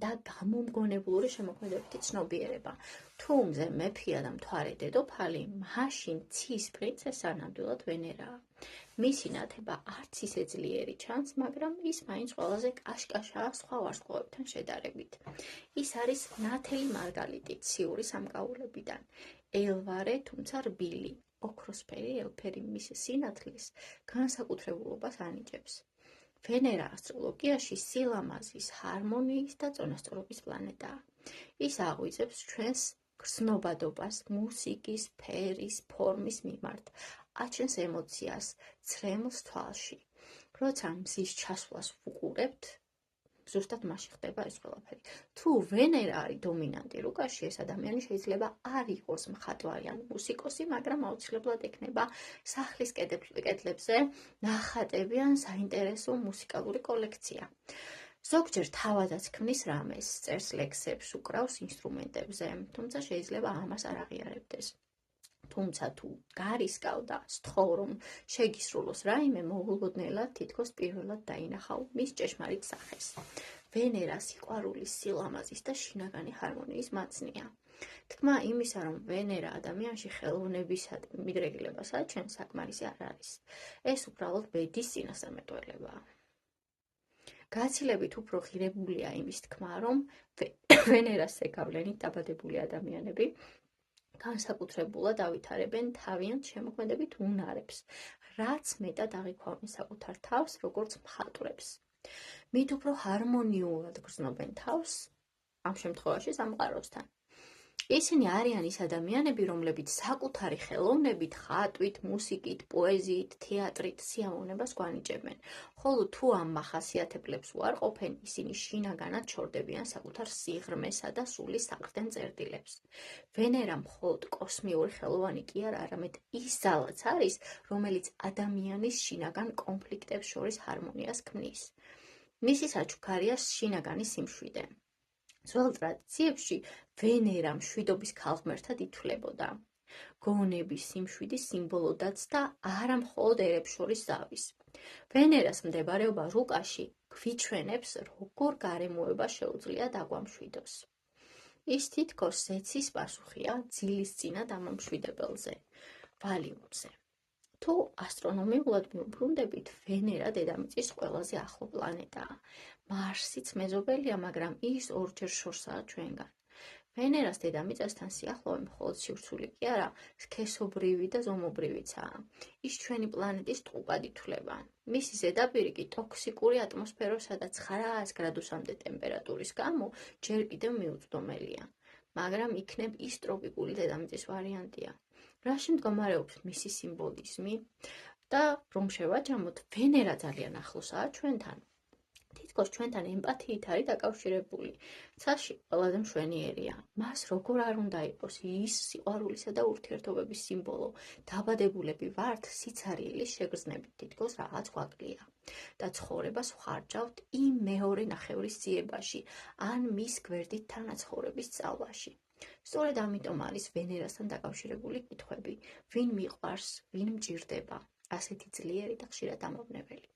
და გამომგონებლური შემოქმედებითი ცნობიერება. თუ მზე მეფია და მთვარე დედოფალი, მაშინ ცის პრინცესა ნამდვილად ვენერაა. მისი ნათება არც ისე ძლიერი ჩანს, მაგრამ ის მაინც ყველაზე კაშკაშაა სხვა ვარსკვლავებთან შედარებით. ის არის ნათელი მარგალიტი ციური სამკაულებიდან. ელვარე, თუმცა რბილი, ოქროსფერი ელფერი მის სინათლის განსაკუთრებულობას ანიჭებს. ვენერა ასტროლოგიაში სილამაზის, ჰარმონიის და წონასწორობის პლანეტაა. ის აღვიძებს ჩვენს გრძნობადობას მუსიკის, ფერის, ფორმის მიმართ, აჩენს ემოციას, ცრემლს თვალში. როცა მზის ჩასვლას ვუყურებთ, ზუსტად მაშინ ხდება ეს ყველაფერი. თუ ვენერა არის დომინანტი რუკაში, ეს ადამიანი შეიძლება არ იყოს მხატვარი ან მუსიკოსი, მაგრამ აუცილებლად ექნება სახლის კედლებზე ნახატები ან საინტერესო მუსიკალური კოლექცია. ზოგჯერ თავადაც ქმნის რამეს, წერს ლექსებს, უკრავს ინსტრუმენტებზე, თუმცა შეიძლება ამას არ აღიარებდეს. თუმცა თუ გარისკავდა, სთხოვ რომ შეგისრულოს რაიმე, მოულოდნელად თითქოს პირველად დაინახავ მის ჭეშმარიტ სახეს. ვენერა სიყვარულის, სილამაზის და შინაგანი ჰარმონიის მაცნია. თქმა იმისა, რომ ვენერა ადამიანში ხელოვნებისა და მიდრეკილებას აჩენს, საკმარისი არ არის. ეს უბრალოდ ბედის წინასწარმეტყველებაა. გაცილებით უფრო ღირებულია იმის თქმა, რომ ვენერას ზეგავლენით დაბადებული ადამიანები განსაკუთრებულად ავითარებენ თავიანთ შემოქმედებით უნარებს, რაც მეტად აღიქვამენ საკუთარ თავს, როგორც მხატვრებს. მით უფრო ჰარმონიულად გრძნობენ თავს, ამ შემთხვევაში სამყაროსთან. ისინი არიან ის ადამიანები, რომლებიც საკუთარი ხელოვნებით, ხატვით, მუსიკით, პოეზიით, თეატრით სიამოვნებას გვანიჭებენ, ხოლო თუ ამ მახასიათებლებს უარყოფენ, ისინი შინაგანად ჩორდებიან საკუთარ სიღრმესა და სულის საყრდენ წერტილებს. ვენერა მხოლოდ კოსმიური ხელოვანი კი არა, არამედ ის ძალაც არის, რომელიც ადამიანის შინაგან კონფლიქტებს შორის ჰარმონიას ქმნის. მისი საჩუქარია შინაგანი სიმშვიდე. ძველ ტრადიციებში ვენერა მშვიდობის ქალღმერთად ითვლებოდა, გონების სიმშვიდის სიმბოლოდაც და არა მხოლოდ ერებს შორის ზავის. ვენერას მდებარეობა რუკაში გვიჩვენებს, როგორ გარემოება შეუძლია დაგვამშვიდოს. ის თითქოს ზეცის პასუხია ძილისწინა დამამშვიდებელზე, ვალიუმზე. თუ ასტრონომიულად მივუბრუნდებით, ვენერა დედამიწის ყველაზე ახლო პლანეტაა. მარსიც მეზობელია, მაგრამ ის ორჯერ შორსაა ჩვენგან. ვენერას დედამიწასთან სიახლოვე მხოლოდ სივრცული კი არა, სქესობრივი და ზომობრივიცაა. ის ჩვენი პლანეტის ტყუპად ითვლება. მისი ზედაპირი კი ტოქსიკური ატმოსფეროსა და 900 გრადუსამდე ტემპერატურის გამო ჯერ კიდევ მიუწვდომელია, მაგრამ იქნებ ის ტროპიკული დედამიწის ვარიანტია. რაში მდგომარეობს მისი სიმბოლიზმი და რომ შევაჯამოთ, ვენერა ძალიან ახლოსაა ჩვენთან. თითქოს ჩვენთან ემპათიით არის დაკავშირებული. ცაში ყველაზე მშვენიერია. მას როგორ არ უნდა იყოს ის სიყვარულისა და ურთიერთობების სიმბოლო. დაბადებულები ვართ სიცარიელის შეგრძნებით, თითქოს რაღაც გვაკლია და ცხოვრებას ვხარჯავთ იმ მეორე ნახევრის ძიებაში, ან მის გვერდით თანაცხოვრების სწავლაში. სწორედ ამიტომ არის ვენერასთან დაკავშირებული კითხვები, ვინ მიყვარს, ვინ მჭირდება, ასეთი ძლიერი და ხშირად ამოვნებელი.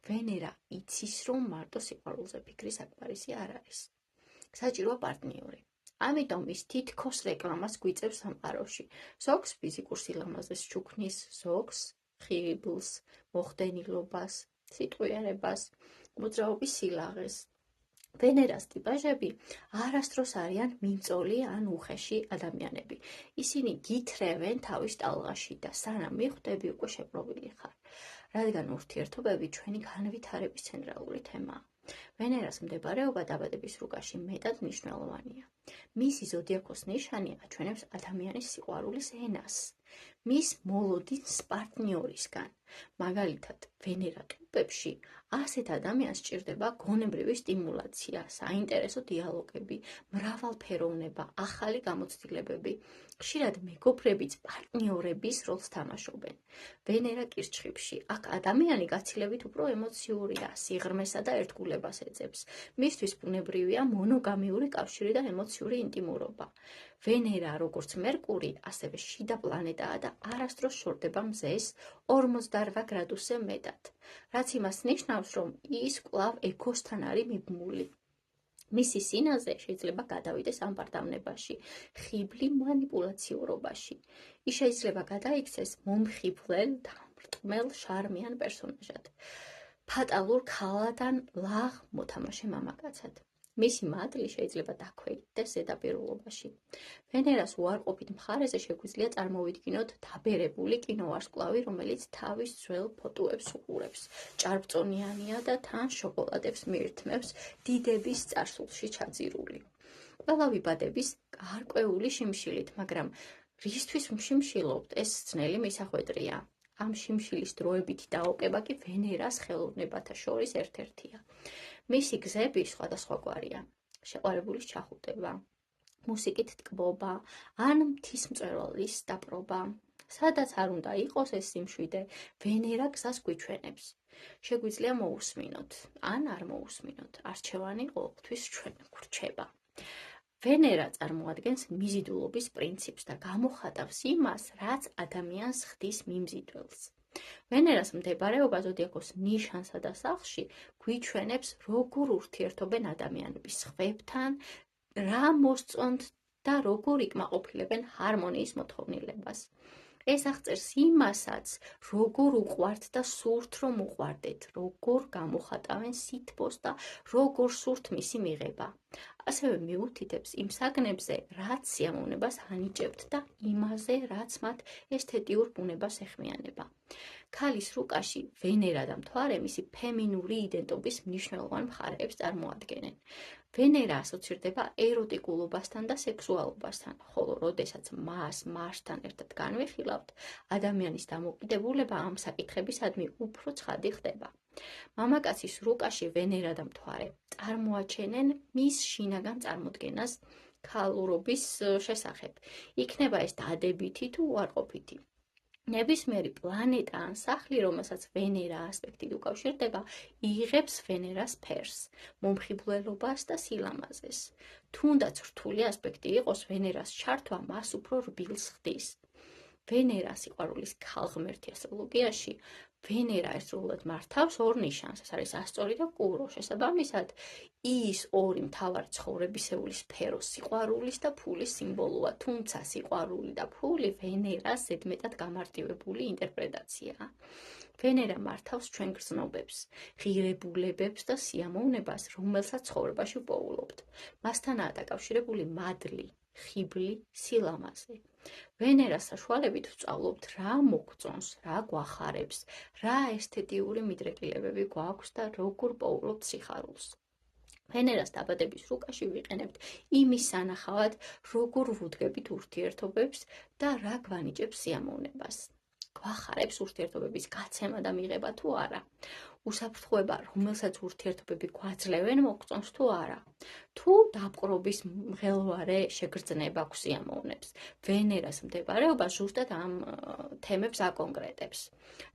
ვენერა იცის, რომ მარტო სიყვარულზე ფიქრი საკმარისი არ არის. საჭიროა პარტნიორი. ამიტომ ის თითქოს რეკლამას გვიწევს სამყაროში. ზოგს ფიზიკურ სილამაზეს ჩუქნის, ზოგს ხიბლს, მოხდენილობას, სიტყვიერებას, მოძრაობის სილაღეს. ვენერას ტიპაჟები არასდროს არიან მიმწოლი ან უხეში ადამიანები. ისინი გითრევენ თავის ტალღაში და სანამ მიხვდები, უკვე შეპრობილი ხარ. რადგან ურთიერთობები ჩვენი განვითარების ცენტრალური თემაა. ვენერას მდებარეობა დაბადების რუკაში მეტად მნიშვნელოვანია. მისი ზოდიაქოს ნიშანი აჩვენებს ადამიანის სიყვარულის ენას. მის მოლოდინს პარტნიორისგან. მაგალითად, ვენერა ტუპებში ასეთ ადამიანს სჭირდება გონებრივი სტიმულაცია, საინტერესო დიალოგები, მრავალფეროვნება, ახალი გამოცდილებები. ხშირად მეგობრებიც პარტნიორების როლს თამაშობენ. ვენერა კირჩხიბში, აქ ადამიანი გაცილებით უფრო ემოციურია, სიღრმესა და ერთგულებას ეძებს. მისთვის ბუნებრივია მონოგამიური კავშირი და ემოციური ინტიმურობა. ვენერა, როგორც მერკური, ასევე შიდა პლანეტაა და არასდროს შორდება მზეს 48 გრადუსზე მეტად, რაც იმას ნიშნავს, რომ ის კვლავ ეგოსთან არის მიბმული. მისი სინაზე შეიძლება გადავიდეს ამბარდავნებაში, ხიბლი მანიპულაციურობაში. ის შეიძლება გადაიქცეს მომხიბვლელ და მრტყმელ შარმიან პერსონაჟად, ფატალურ ქალადან ლაღ მოთამაშე მამაკაცად. მისი მადლი შეიძლება დაქვეითდეს ზედაპირულობაში. ვენერას უარყოფით მხარეზე შეგვიძლია წარმოვიდგინოთ დაბერებული კინოვარსკვლავი, რომელიც თავის ძველ ფოტოებს უყურებს, ჭარბწონიანია და თან შოკოლადებს მიირთმევს დიდების წარსულში ჩაძირული. ყველა ვიბადების გარკვეული შიმშილით, მაგრამ რისთვის ვშიმშილობთ, ეს ძნელი მისახვედრია. ამ შიმშილის დროებითი დაოկება კი ვენერას ხელოვნებათა შორის ერთ-ერთია. მისი გზები სხვადასხვაგვარია. შეყვარებულის ჩახუტება, მუსიკით ტკბობა, ან მთისმწვერვალის დაპყრობა. სადაც არ უნდა იყოს ეს სიმშვიდე, ვენერა გზას გვიჩვენებს. შეგვიძლია მოусმინოთ, ან არ მოусმინოთ. არჩევანი ყოველთვის ჩვენ გვრჩება. ვენერა წარმოადგენს მიზიდულობის პრინციპს და გამოხატავს იმას, რაც ადამიანს ხდის მიმზიდველს. ვენერას მდებარეობა ზოდიაქოს ნიშანსა და სახლში გვიჩვენებს, როგორ ურთიერთობენ ადამიანები სხვებთან, რა მოსწონთ და როგორ იკმაყოფილებენ ჰარმონიის მოთხოვნილებას. ეს აღწერს იმასაც, როგორ უყვართ და სურთ, რომ უყვარდეთ, როგორ გამოხატავენ სითბოს და როგორ სურთ მისი მიღება. ასევე მიუთითებს იმ საგნებზე, რაც სიამოვნებას ანიჭებთ და იმაზე, რაც მათ ესთეტიურ ბუნებას ეხმიანება. ქალის რუკაში ვენერა და მთვარე მისი ფემინური იდენტობის მნიშვნელოვან მხარეებს წარმოადგენენ. ვენერა ასოცირდება ეროტიკულობასთან და სექსუალობასთან, ხოლო როდესაც მას მარსთან ერთად განვიხილავთ, ადამიანის დამოკიდებულება ამ საკითხებისადმი უფრო ცხადი ხდება. მამაკაცის რუკაში ვენერა და მთვარე წარმოაჩენენ მის შინაგან წარმოდგენას ქალურობის შესახებ. იქნება ეს დადებითი თუ უარყოფითი. ნებისმიერი პლანეტა ან სახლი, რომელსაც ვენერა ასპექტით უკავშირდება, იღებს ვენერას ფერს, მომხიბვლელობას და სილამაზეს. თუნდაც რთული ასპექტი იყოს, ვენერას ჩართვა მას უფრო რბილს ხდის. ვენერა სიყვარულის ქალღმერთი ასტროლოგიაში ვენერა ერთდროულად მართავს ორ ნიშანს, ეს არის ასწორი და კურო. შესაბამისად, ის ორი მთავარი ცხოვრებისეული სფერო სიყვარულის და ფულის სიმბოლოა, თუმცა სიყვარული და ფული ვენერას ზედმეტად გამარტივებული ინტერპრეტაციაა. ვენერა მართავს ჩვენ გრძნობებს, ღირებულებებს და სიამოვნებას, რომელსაც ცხოვრებაში ვპოულობთ. მასთანაა დაკავშირებული მადლი, ხიბლი, სილამაზე. ვენერას საშუალებით ვსწავლობთ, რა მოგწონს, რა გვახარებს, რა ესთეტიური მიდრეკილებები გვაქვს და როგორ პოულობთ სიხარულს. ვენერას დაბადების რუკაში ვიყენებთ იმის სანახავად, როგორ ვუდგებით ურთიერთობებს და რა გვანიჭებს სიამოვნებას. გვახარებს ურთიერთობების გაცემა და მიღება თუ არა? უსაფრთხოება, რომელსაც ურთიერთობები გვაძლევენ, მოგწონს თუ არა? თუ დაპყრობის მღელვარე შეგრძნება გვსიამოვნებს? ვენერას მდებარეობა ზუსტად ამ თემებს აკონკრეტებს.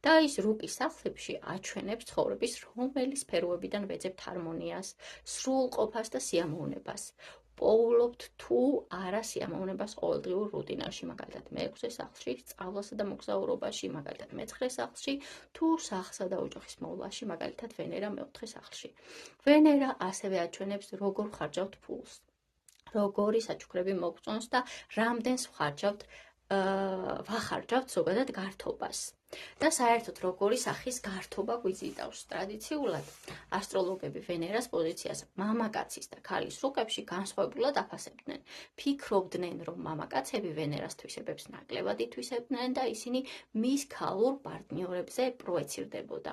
და ის რუკის სახლებში აჩვენებს ცხოვრების რომელი სფეროებიდან ვეძებთ ჰარმონიას, სრულყოფას და სიამოვნებას. პოულობთ თუ არა სიამოვნებას ყოველდღიურ რუტინაში, მაგალითად მე-6 სახლში, სწავლასა და მოგზაურობაში, მაგალითად მე-9 სახლში, თუ სახლსა და ოჯახის მოვლაში, მაგალითად ვენერა მე-4 სახლში. ვენერა ასევე აჩვენებს, როგორ ვხარჯავთ ფულს, როგორი საჩუქრები მოგწონს და რამდენს ვახარჯავთ ზოგადად გართობას. და საერთოდ როგორი სახის გართობა გვიზიდავს. ტრადიციულად ასტროლოგები ვენერას პოზიციას მამაკაცის და ქალის რუკებში განსხვავებულად აფასებდნენ. ფიქრობდნენ, რომ მამაკაცები ვენერას თვისებებს ნაკლებად ითვისებდნენ და ისინი მის ქალურ პარტნიორებზე პროეცირდებოდა.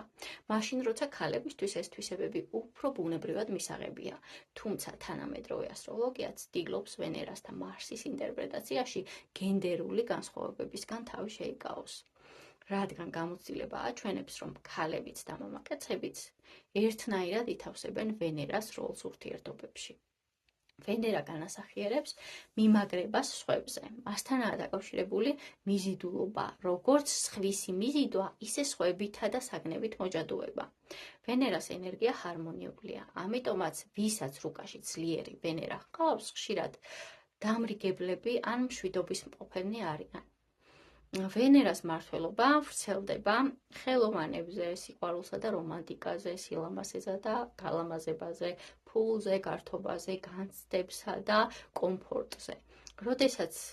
მაშინ, როცა ქალებისთვის ეს თვისებები უფრო ბუნებრივად მისაღებია. თუმცა თანამედროვე ასტროლოგია ცდილობს ვენერას და მარსის ინტერპრეტაციაში გენდერული განსხვავებებისგან თავი შეიკავოს. რადგან გამოცდილება აჩვენებს, რომ ქალებიც და მამაკაცებიც ერთნაირად ითავსებენ ვენერას როლს ურთიერთობებში. ვენერა განასახიერებს მიმაგრებას სხვებზე. მასთანაა დაკავშირებული მიზიდულობა, როგორც სხვისი მიზიდვა, ისე სხვებითა და საგნებით მოჯადოება. ვენერას ენერგია ჰარმონიულია, ამიტომაც ვისაც რუკაში ძლიერი ვენერა ჰყავს, ხშირად დამრიგებლები ან მშვიდობის მყოფნი არიან. ვენერას მმართველობა ვრცელდება ხელოვანებზე, სიყვარულსა და რომანტიკაზე, სილამაზესა და გალამაზებაზე, ფულზე, გართობაზე, განცდებსა და კომფორტზე. როდესაც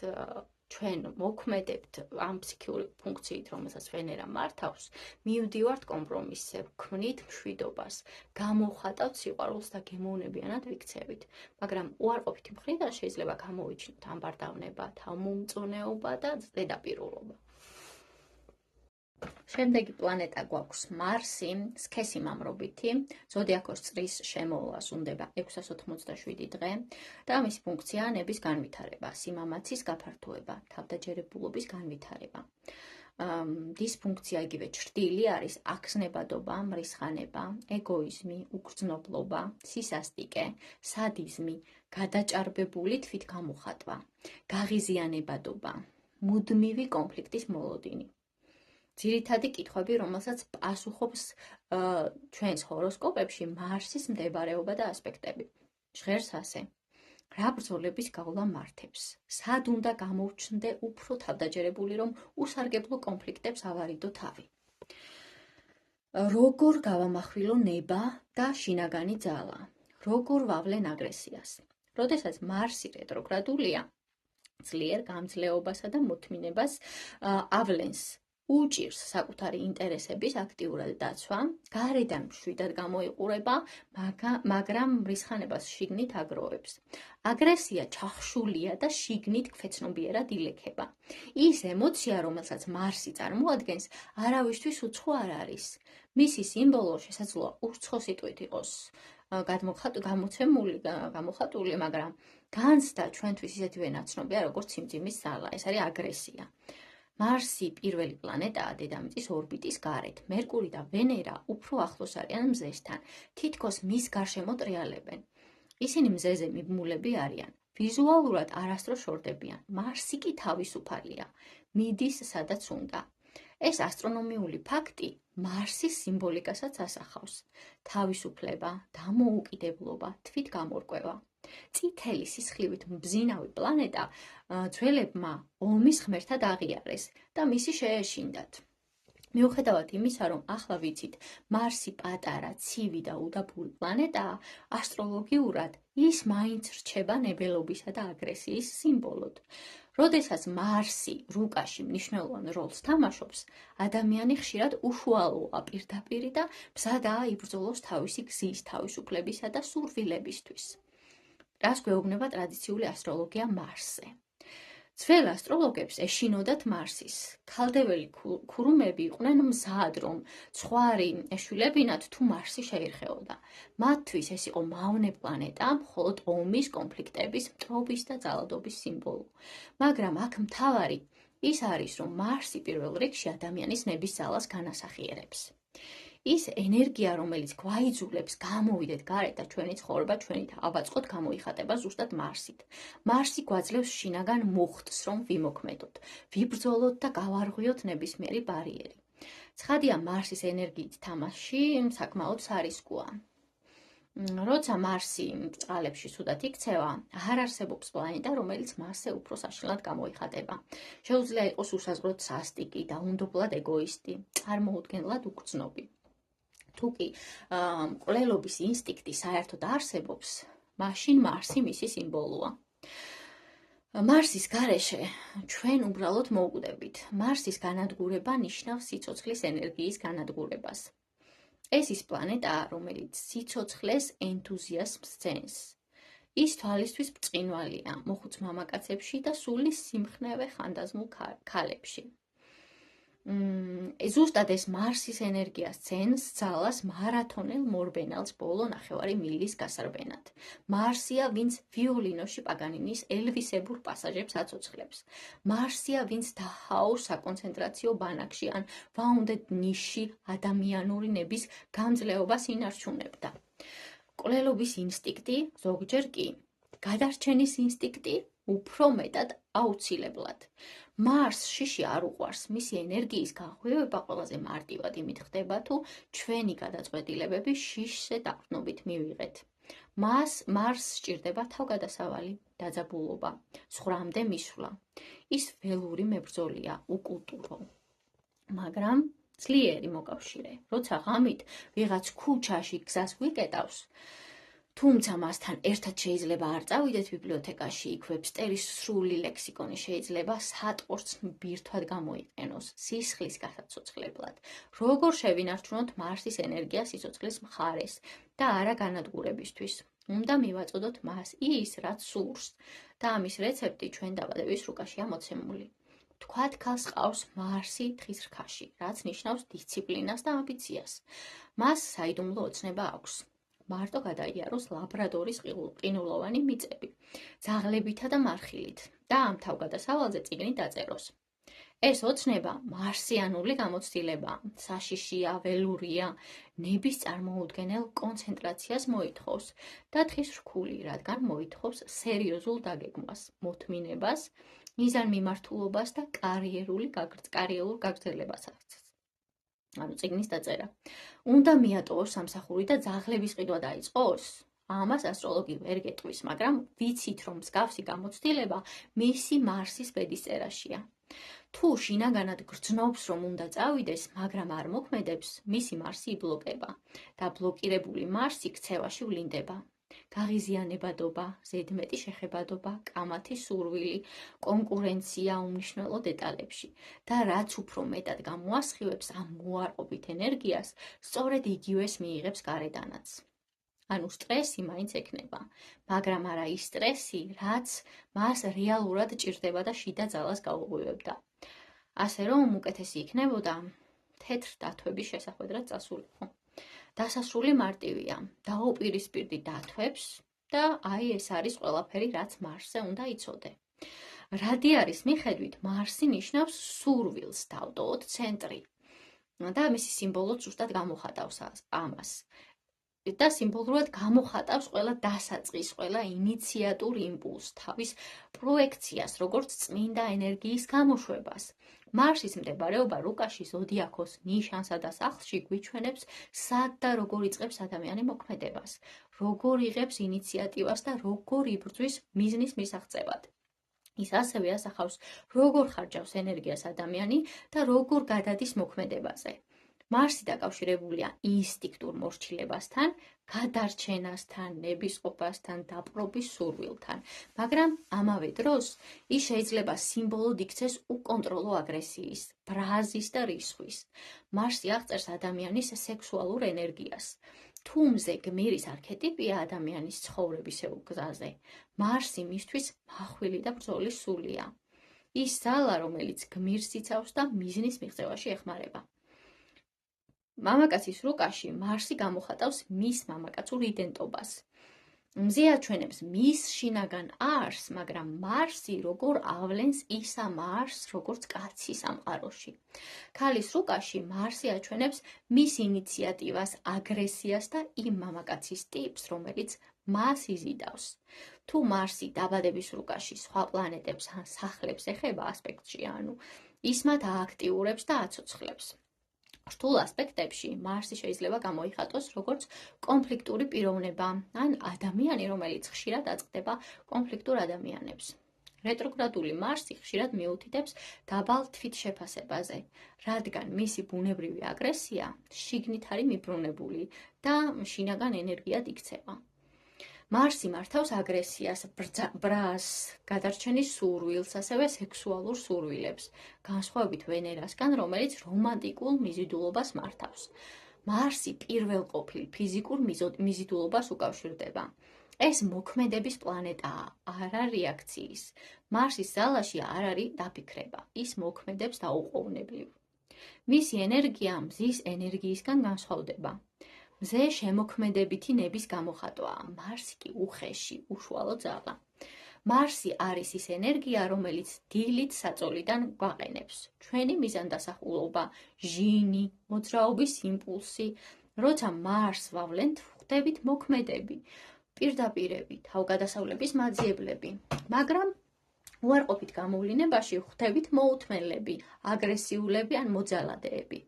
ჩვენ მოქმედებთ ამ ფსიქიური ფუნქციით, რომელსაც ვენერა მართავს, მივდივართ კომპრომისზე, ვქმნით მშვიდობას, გამოვხატავთ სიყვარულს და გემოვნებიანად ვიქცევით. მაგრამ უარყოფითი მხრიდან შეიძლება გამოვიჩინოთ ამბარდავნება, თავმომწონეობა და ზედაპირულობა. შემდეგი პლანეტა გვაქვს მარსი, სქესი მამრობითი, ზოდიაქოს წრის შემოვლას უნდება 687 დღე და მისი ფუნქციაა ნების განვითარება, სიმამაცის გაფართოება, თავდაჯერებულობის განვითარება. დისფუნქცია იგივე ჭრტილი არის ახსნებადობა, მრისხანება, ეგოიზმი, უგრძნობლობა, სისასტიკე, სადიზმი, გადაჭარბებული თვითგამოხატვა, გაღიზიანებადობა, მუდმივი კონფლიქტის მოლოდინი. ძირითადი კითხვები, რომელსაც პასუხობს ჩვენს ჰოროსკოპებში მარსის მდებარეობა და ასპექტები. ჟღერს ასე: რა ბრძოლების გავლა მართებს? სად უნდა გამოვჩნდე უფრო თავდაჯერებული, რომ უსარგებლო კონფლიქტებს ავარიდო თავი? როგორ გავამახვილო ნება და შინაგანი ძალა? როგორ ვავლენ აგრესიას? როდესაც მარსი რეტროგრადულია, ძლიერ გამძლეობასა და მოთმინებას ავლენს. უჭირს საკუთარი ინტერესების აქტიურად დაცვა, გარედან მშვიდად გამოიყურება, მაგრამ მრისხანებას შიგნით აგროვებს. აგრესია ჩახშულია და შიგნით ქვეცნობიერად ილექება. ის ემოცია, რომელსაც მარსი წარმოადგენს, არავისთვის უცხო არ არის. მისი სიმბოლო შესაძლოა უცხო სიტყვით იყოს გამოხატული, მაგრამ განცდა ჩვენთვის ისეთივე ნაცნობია, როგორც სიმძიმის ძალა. ეს არის აგრესია. მარსი პირველი პლანეტაა დედამიწის ორბიტის გარეთ. მერკური და ვენერა უფრო ახლოს არიან მზესთან, თითქოს მის გარშემო ტრიალებენ. ისინი მზეზე მიბმულები არიან, ვიზუალურად არასდროს შორდებიან. მარსი კი თავისუფალია, მიდის სადაც უნდა. ეს ასტრონომიული ფაქტი მარსის სიმბოლიკასაც ასახავს. თავისუფლება, დამოუკიდებლობა, თვითგამორკვევა. წითელი სისხლივით მბზინავი პლანეტა ძველებმა ომის ღმერთად აღიარეს და მისი შეეშინდათ. მიუხედავად იმისა, რომ ახლა ვიცით, მარსი პატარა, ცივი და უდაბური პლანეტაა, ასტროლოგიურად ის მაინც რჩება ნებელობისა და აგრესიის სიმბოლოდ. როდესაც მარსი რუკაში მნიშვნელოვან როლს თამაშობს, ადამიანი ხშირად უშუალოა პირდაპირ და მზადაა იბრძოლოს თავისი გზის, თავისუფლებისა და სურვილებისთვის. რას გვეუბნება ტრადიციული ასტროლოგია მარსზე? ძველ ასტროლოგებს ეშინოდათ მარსის. ქალდეველი ქურუმები იყვნენ მზად, რომ ცხვარი ეშვილებინათ თუ მარსი შეირხეოდა. მათთვის ეს იყო მავნე პლანეტა, მხოლოდ ომის, კონფლიქტების, მტრობის და ძალადობის სიმბოლო. მაგრამ აქ მთავარი ის არის, რომ მარსი პირველ რიგში ადამიანის ნების ძალას განასახიერებს. ის ენერგია, რომელიც გვაიძულებს გამოვიდეთ გარეთ და ჩვენი ცხოვრება, ჩვენი ავაწყოთ, გამოიხატება ზუსტად მარსით. მარსი გვაძლევს შინაგან მუხტს, რომ ვიმოქმედოთ, ვიბრძოლოთ და გავარღვიოთ ნებისმიერი ბარიერი. ცხადია, მარსის ენერგიით თამაში საკმაოდ სარისკოა. როცა მარსი წყალებში სუდად იქცევა, არ არსებობს პლანეტა, რომელიც მასზე უფრო საშინლად გამოიხატება. შეუძლია იყოს უსაზღვროდ სასტიკი, დაუნდობლად ეგოისტი, წარმოუდგენლად უგრძნობი. თუკი მკვლელობის ინსტინქტი საერთოდ არსებობს, მაშინ მარსი მისი სიმბოლოა. მარსის გარეშე ჩვენ უბრალოდ მოვკვდებით. მარსის განადგურება ნიშნავს სიცოცხლის ენერგიის განადგურებას. ეს ის პლანეტაა, რომელიც სიცოცხლეს ენთუზიაზმს ძენს. ის თვალისთვის ბრწყინვალეა, მოხუც მამაკაცებში და სულის სიმხნევე ხანდაზმულ ქალებში. ზუსტად ეს მარსის ენერგიას ძენს ძალას მარათონელ მორბენალს ბოლო ნახევარი მილის გასარბენად. მარსია, ვინც ვიოლინოში პაგანინის ელვისებურ პასაჟებს აცოცხლებს. მარსია, ვინც დაჰაოს საკონცენტრაციო ბანაკში ან ვაუნდედ ნიშში ადამიანური ნების გამძლეობას ინარჩუნებდა. კვლელობის ინსტინქტი, ზოგჯერ კი გადარჩენის ინსტინქტი, უფრო მეტად აუცილებლად. მარსს შიში არ უყვარს, მისი ენერგიის გაღვივება ყველაზე მარტივად იმით ხდება, თუ ჩვენი გადაწყვეტილებები შიშზე დაყრდნობით მივიღეთ. მარსს სჭირდება თავგადასავალი, დაძაბულობა, ზღვრამდე მისვლა. ის ველური მებრძოლია, უკულტურო. მაგრამ ძლიერი მოკავშირე, როცა ღამით ვიღაც ქუჩაში გზას გვიკეტავს, თუმცა მასთან ერთად შეიძლება არ წავიდეთ ბიბლიოთეკაში, იქ ვებსტერის სრული ლექსიკონი შეიძლება სატყორს ბირთვად გამოიყენოს, სისხლის გასაცოცხლებლად. როგორ შევინარჩუნოთ მარსის ენერგია სიცოცხლის მხარეს და არა განადგურებისთვის? უნდა მივაწოდოთ მას ის, რაც სურს და ამის რეცეპტი ჩვენ დაბადების რუკაშია მოცემული. თქვათ ქალს ყავს მარსი თხის რქაში, რაც ნიშნავს დისციპლინას და ამბიციას. მას საიდუმლო ოცნება აქვს. მარტო გადაიაროს ლაბრადორის ყინულოვანი მიწები, ძაღლებითა და მარხილით და ამ თავგადასავალზე წიგნი დაწეროს. ეს ოცნება მარსიანული გამოცდილებაა, საშიშია, ველურია, ნების წარმოუდგენელ კონცენტრაციას მოითხოვს და თხის რქული, რადგან მოითხოვს სერიოზულ დაგეგმვას, მოთმინებას, მიზანმიმართულობას და კარიერულ გაგრძელებასაც. ანუ წიგნის დაწერა. უნდა მიატოვოს სამსახური და ძაღლების ყიდვა დაიწყოს? ამას ასტროლოგი ვერ გეტყვის, მაგრამ ვიცით, რომ მსგავსი გამოცდილება მისი მარსის ბედისწერაშია. თუ შინაგანად გრძნობს, რომ უნდა წავიდეს, მაგრამ არ მოქმედებს, მისი მარსი იბლოკება და ბლოკირებული მარსი ქცევაში ვლინდება. გაღიზიანებადობა, ზედმეტი შეხებადობა, კამათი სურვილი, კონკურენცია უმნიშვნელო დეტალებში და რაც უფრო მეტად გამოასხივებს ამ მოარყოფით ენერგიას, სწორედ იგივეს მიიღებს გარედანაც. ანუ სტრესი მაინც ექნება, მაგრამ არა ის სტრესი, რაც მას რეალურად ჭირდება და შიდა ძალას გაუღვივებდა. ასე რომ უკეთესი იქნებოდა თეთრ დათვების შესახვედრად წასულიყო. დასასრული მარტივია, დაუპირისპირდი დათვებს და აი ეს არის ყველაფერი, რაც მარსზე უნდა იცოდე. რადიარის მიხედვით მარსი ნიშნავს სურვილს, დავტოვოთ ცენტრი და მისი სიმბოლოც ზუსტად გამოხატავს ამას. და სიმბოლურად გამოხატავს ყველა დასაწყის, ყველა ინიციატურ იმპულსს, თავის პროექციას, როგორც წმინდა ენერგიის გამოშვებას. მარსის მდებარეობა რუკაში ზოდიაქოს ნიშანსა და სახლში გვიჩვენებს, სად და როგორ იწყებს ადამიანი მოქმედებას, როგორ იღებს ინიციატივას და როგორ იბრძვის მიზნის მისაღწევად. ის ასევე ასახავს, როგორ ხარჯავს ენერგიას ადამიანი და როგორ გადადის მოქმედებაზე. მარსი დაკავშირებულია ინსტინქტურ მორჩილებასთან, გადარჩენასთან, ნებისყოფასთან, დაპყრობის სურვილთან, მაგრამ ამავე დროს ის შეიძლება სიმბოლოდ იქცეს უკონტროლო აგრესიის, ბრაზის და რისხვის. მარსი აღწერს ადამიანის სექსუალურ ენერგიას. თუ მზე გმირის არქეტიპია ადამიანის ცხოვრებისეულ გზაზე, მარსი მისთვის მახვილი და ბრძოლის სულია. ის ძალა, რომელიც გმირს იცავს და მიზნის მიღწევაში ეხმარება. მამაკაცის რუკაში მარსი გამოხატავს მის მამაკაცურ იდენტობას. მზე აჩვენებს მის შინაგან არსს, მაგრამ მარსი როგორ ავლენს ისა მარსს, როგორც კაცის სამყაროში. ქალის რუკაში მარსი აჩვენებს მის ინიციატივას, აგრესიას და იმ მამაკაცის ტიპს, რომელიც მას იზიდავს. თუ მარსი დაბადების რუკაში სხვა პლანეტებს ან სახლებს ეხება ასპექტში, ანუ ის მათ ააქტიურებს და აცოცხლებს. რთულ ასპექტებში მარსი შეიძლება გამოიხატოს როგორც კონფლიქტური პიროვნება ან ადამიანი, რომელიც ხშირად აწყდება კონფლიქტურ ადამიანებს. რეტროგრადული მარსი ხშირად მიუთითებს დაბალ თვითშეფასებაზე, რადგან მისი ბუნებრივი აგრესია შიგნით არის მიბრუნებული და შინაგან ენერგიად იქცევა. მარსი მართავს აგრესიას, ბრას, გადარჩენის სურვილს, ასევე სექსუალურ სურვილებს, განსხვავებით ვენერასგან, რომელიც რომანტიკულ მიზიდულობას მართავს. მარსი პირველყოფილ ფიზიკურ მიზიდულობას უკავშირდება. ეს მოქმედების პლანეტაა, არა რეაქციის. მარსის ძალაში არ არის დაფიქრება, ის მოქმედებს დაუყოვნებლივ. მისი ენერგია მზის ენერგიისგან განსხვავდება. მზე შემოქმედებითი ნების გამოხატვაა, მარსი კი უხეში, უშუალო ძალა. მარსი არის ის ენერგია, რომელიც დილით საწოლიდან გვაყენებს. ჩვენი მიზანდასახულობა, ჟინი, მოძრაობის იმპულსი. როცა მარსს ვავლენთ, ვხდებით მოქმედები, პირდაპირები, თავგადასავლების მაძიებლები. მაგრამ უარყოფით გამოვლინებაში ვხდებით მოუთმენლები, აგრესიულები ან მოძალადეები.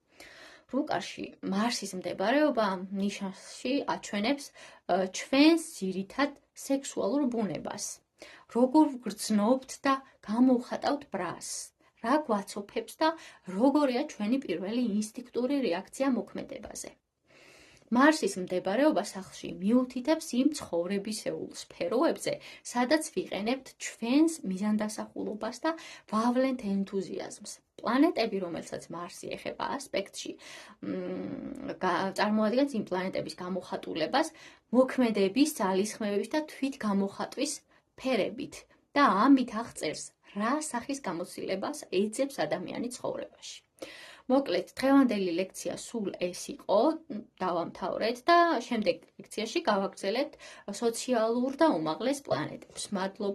რუკაში მარსის მდებარეობა ნიშანში აჩვენებს ჩვენს ძირითად სექსუალურ ბუნებას. როგორ ვგრძნობთ და გამოვხატავთ ბრას, რა გვაცოფებს და როგორია ჩვენი პირველი ინსტინქტური რეაქცია მოქმედებაზე. მარსის მდებარეობა სახლში მიუთითებს იმ ცხოვრებისეულ სფეროებზე, სადაც ვიყენებთ ჩვენს მიზანდასახულობას და ვავლენთ ენთუზიაზმს. პლანეტები, რომელსაც მარსი ეხება ასპექტში, წარმოადგენს იმ პლანეტების გამოხატულებას მოქმედების, ძალისხმევების და თვითგამოხატვის სფერებით და ამით აღწერს, რა სახის გამოცდილებას ეძებს ადამიანი ცხოვრებაში. მოკლედ, დღევანდელი ლექცია სულ ეს იყო, დავამთავრეთ და შემდეგ ლექციაში გავაგრძელებთ სოციალურ და უმაღლეს პლანეტებს. მადლობა.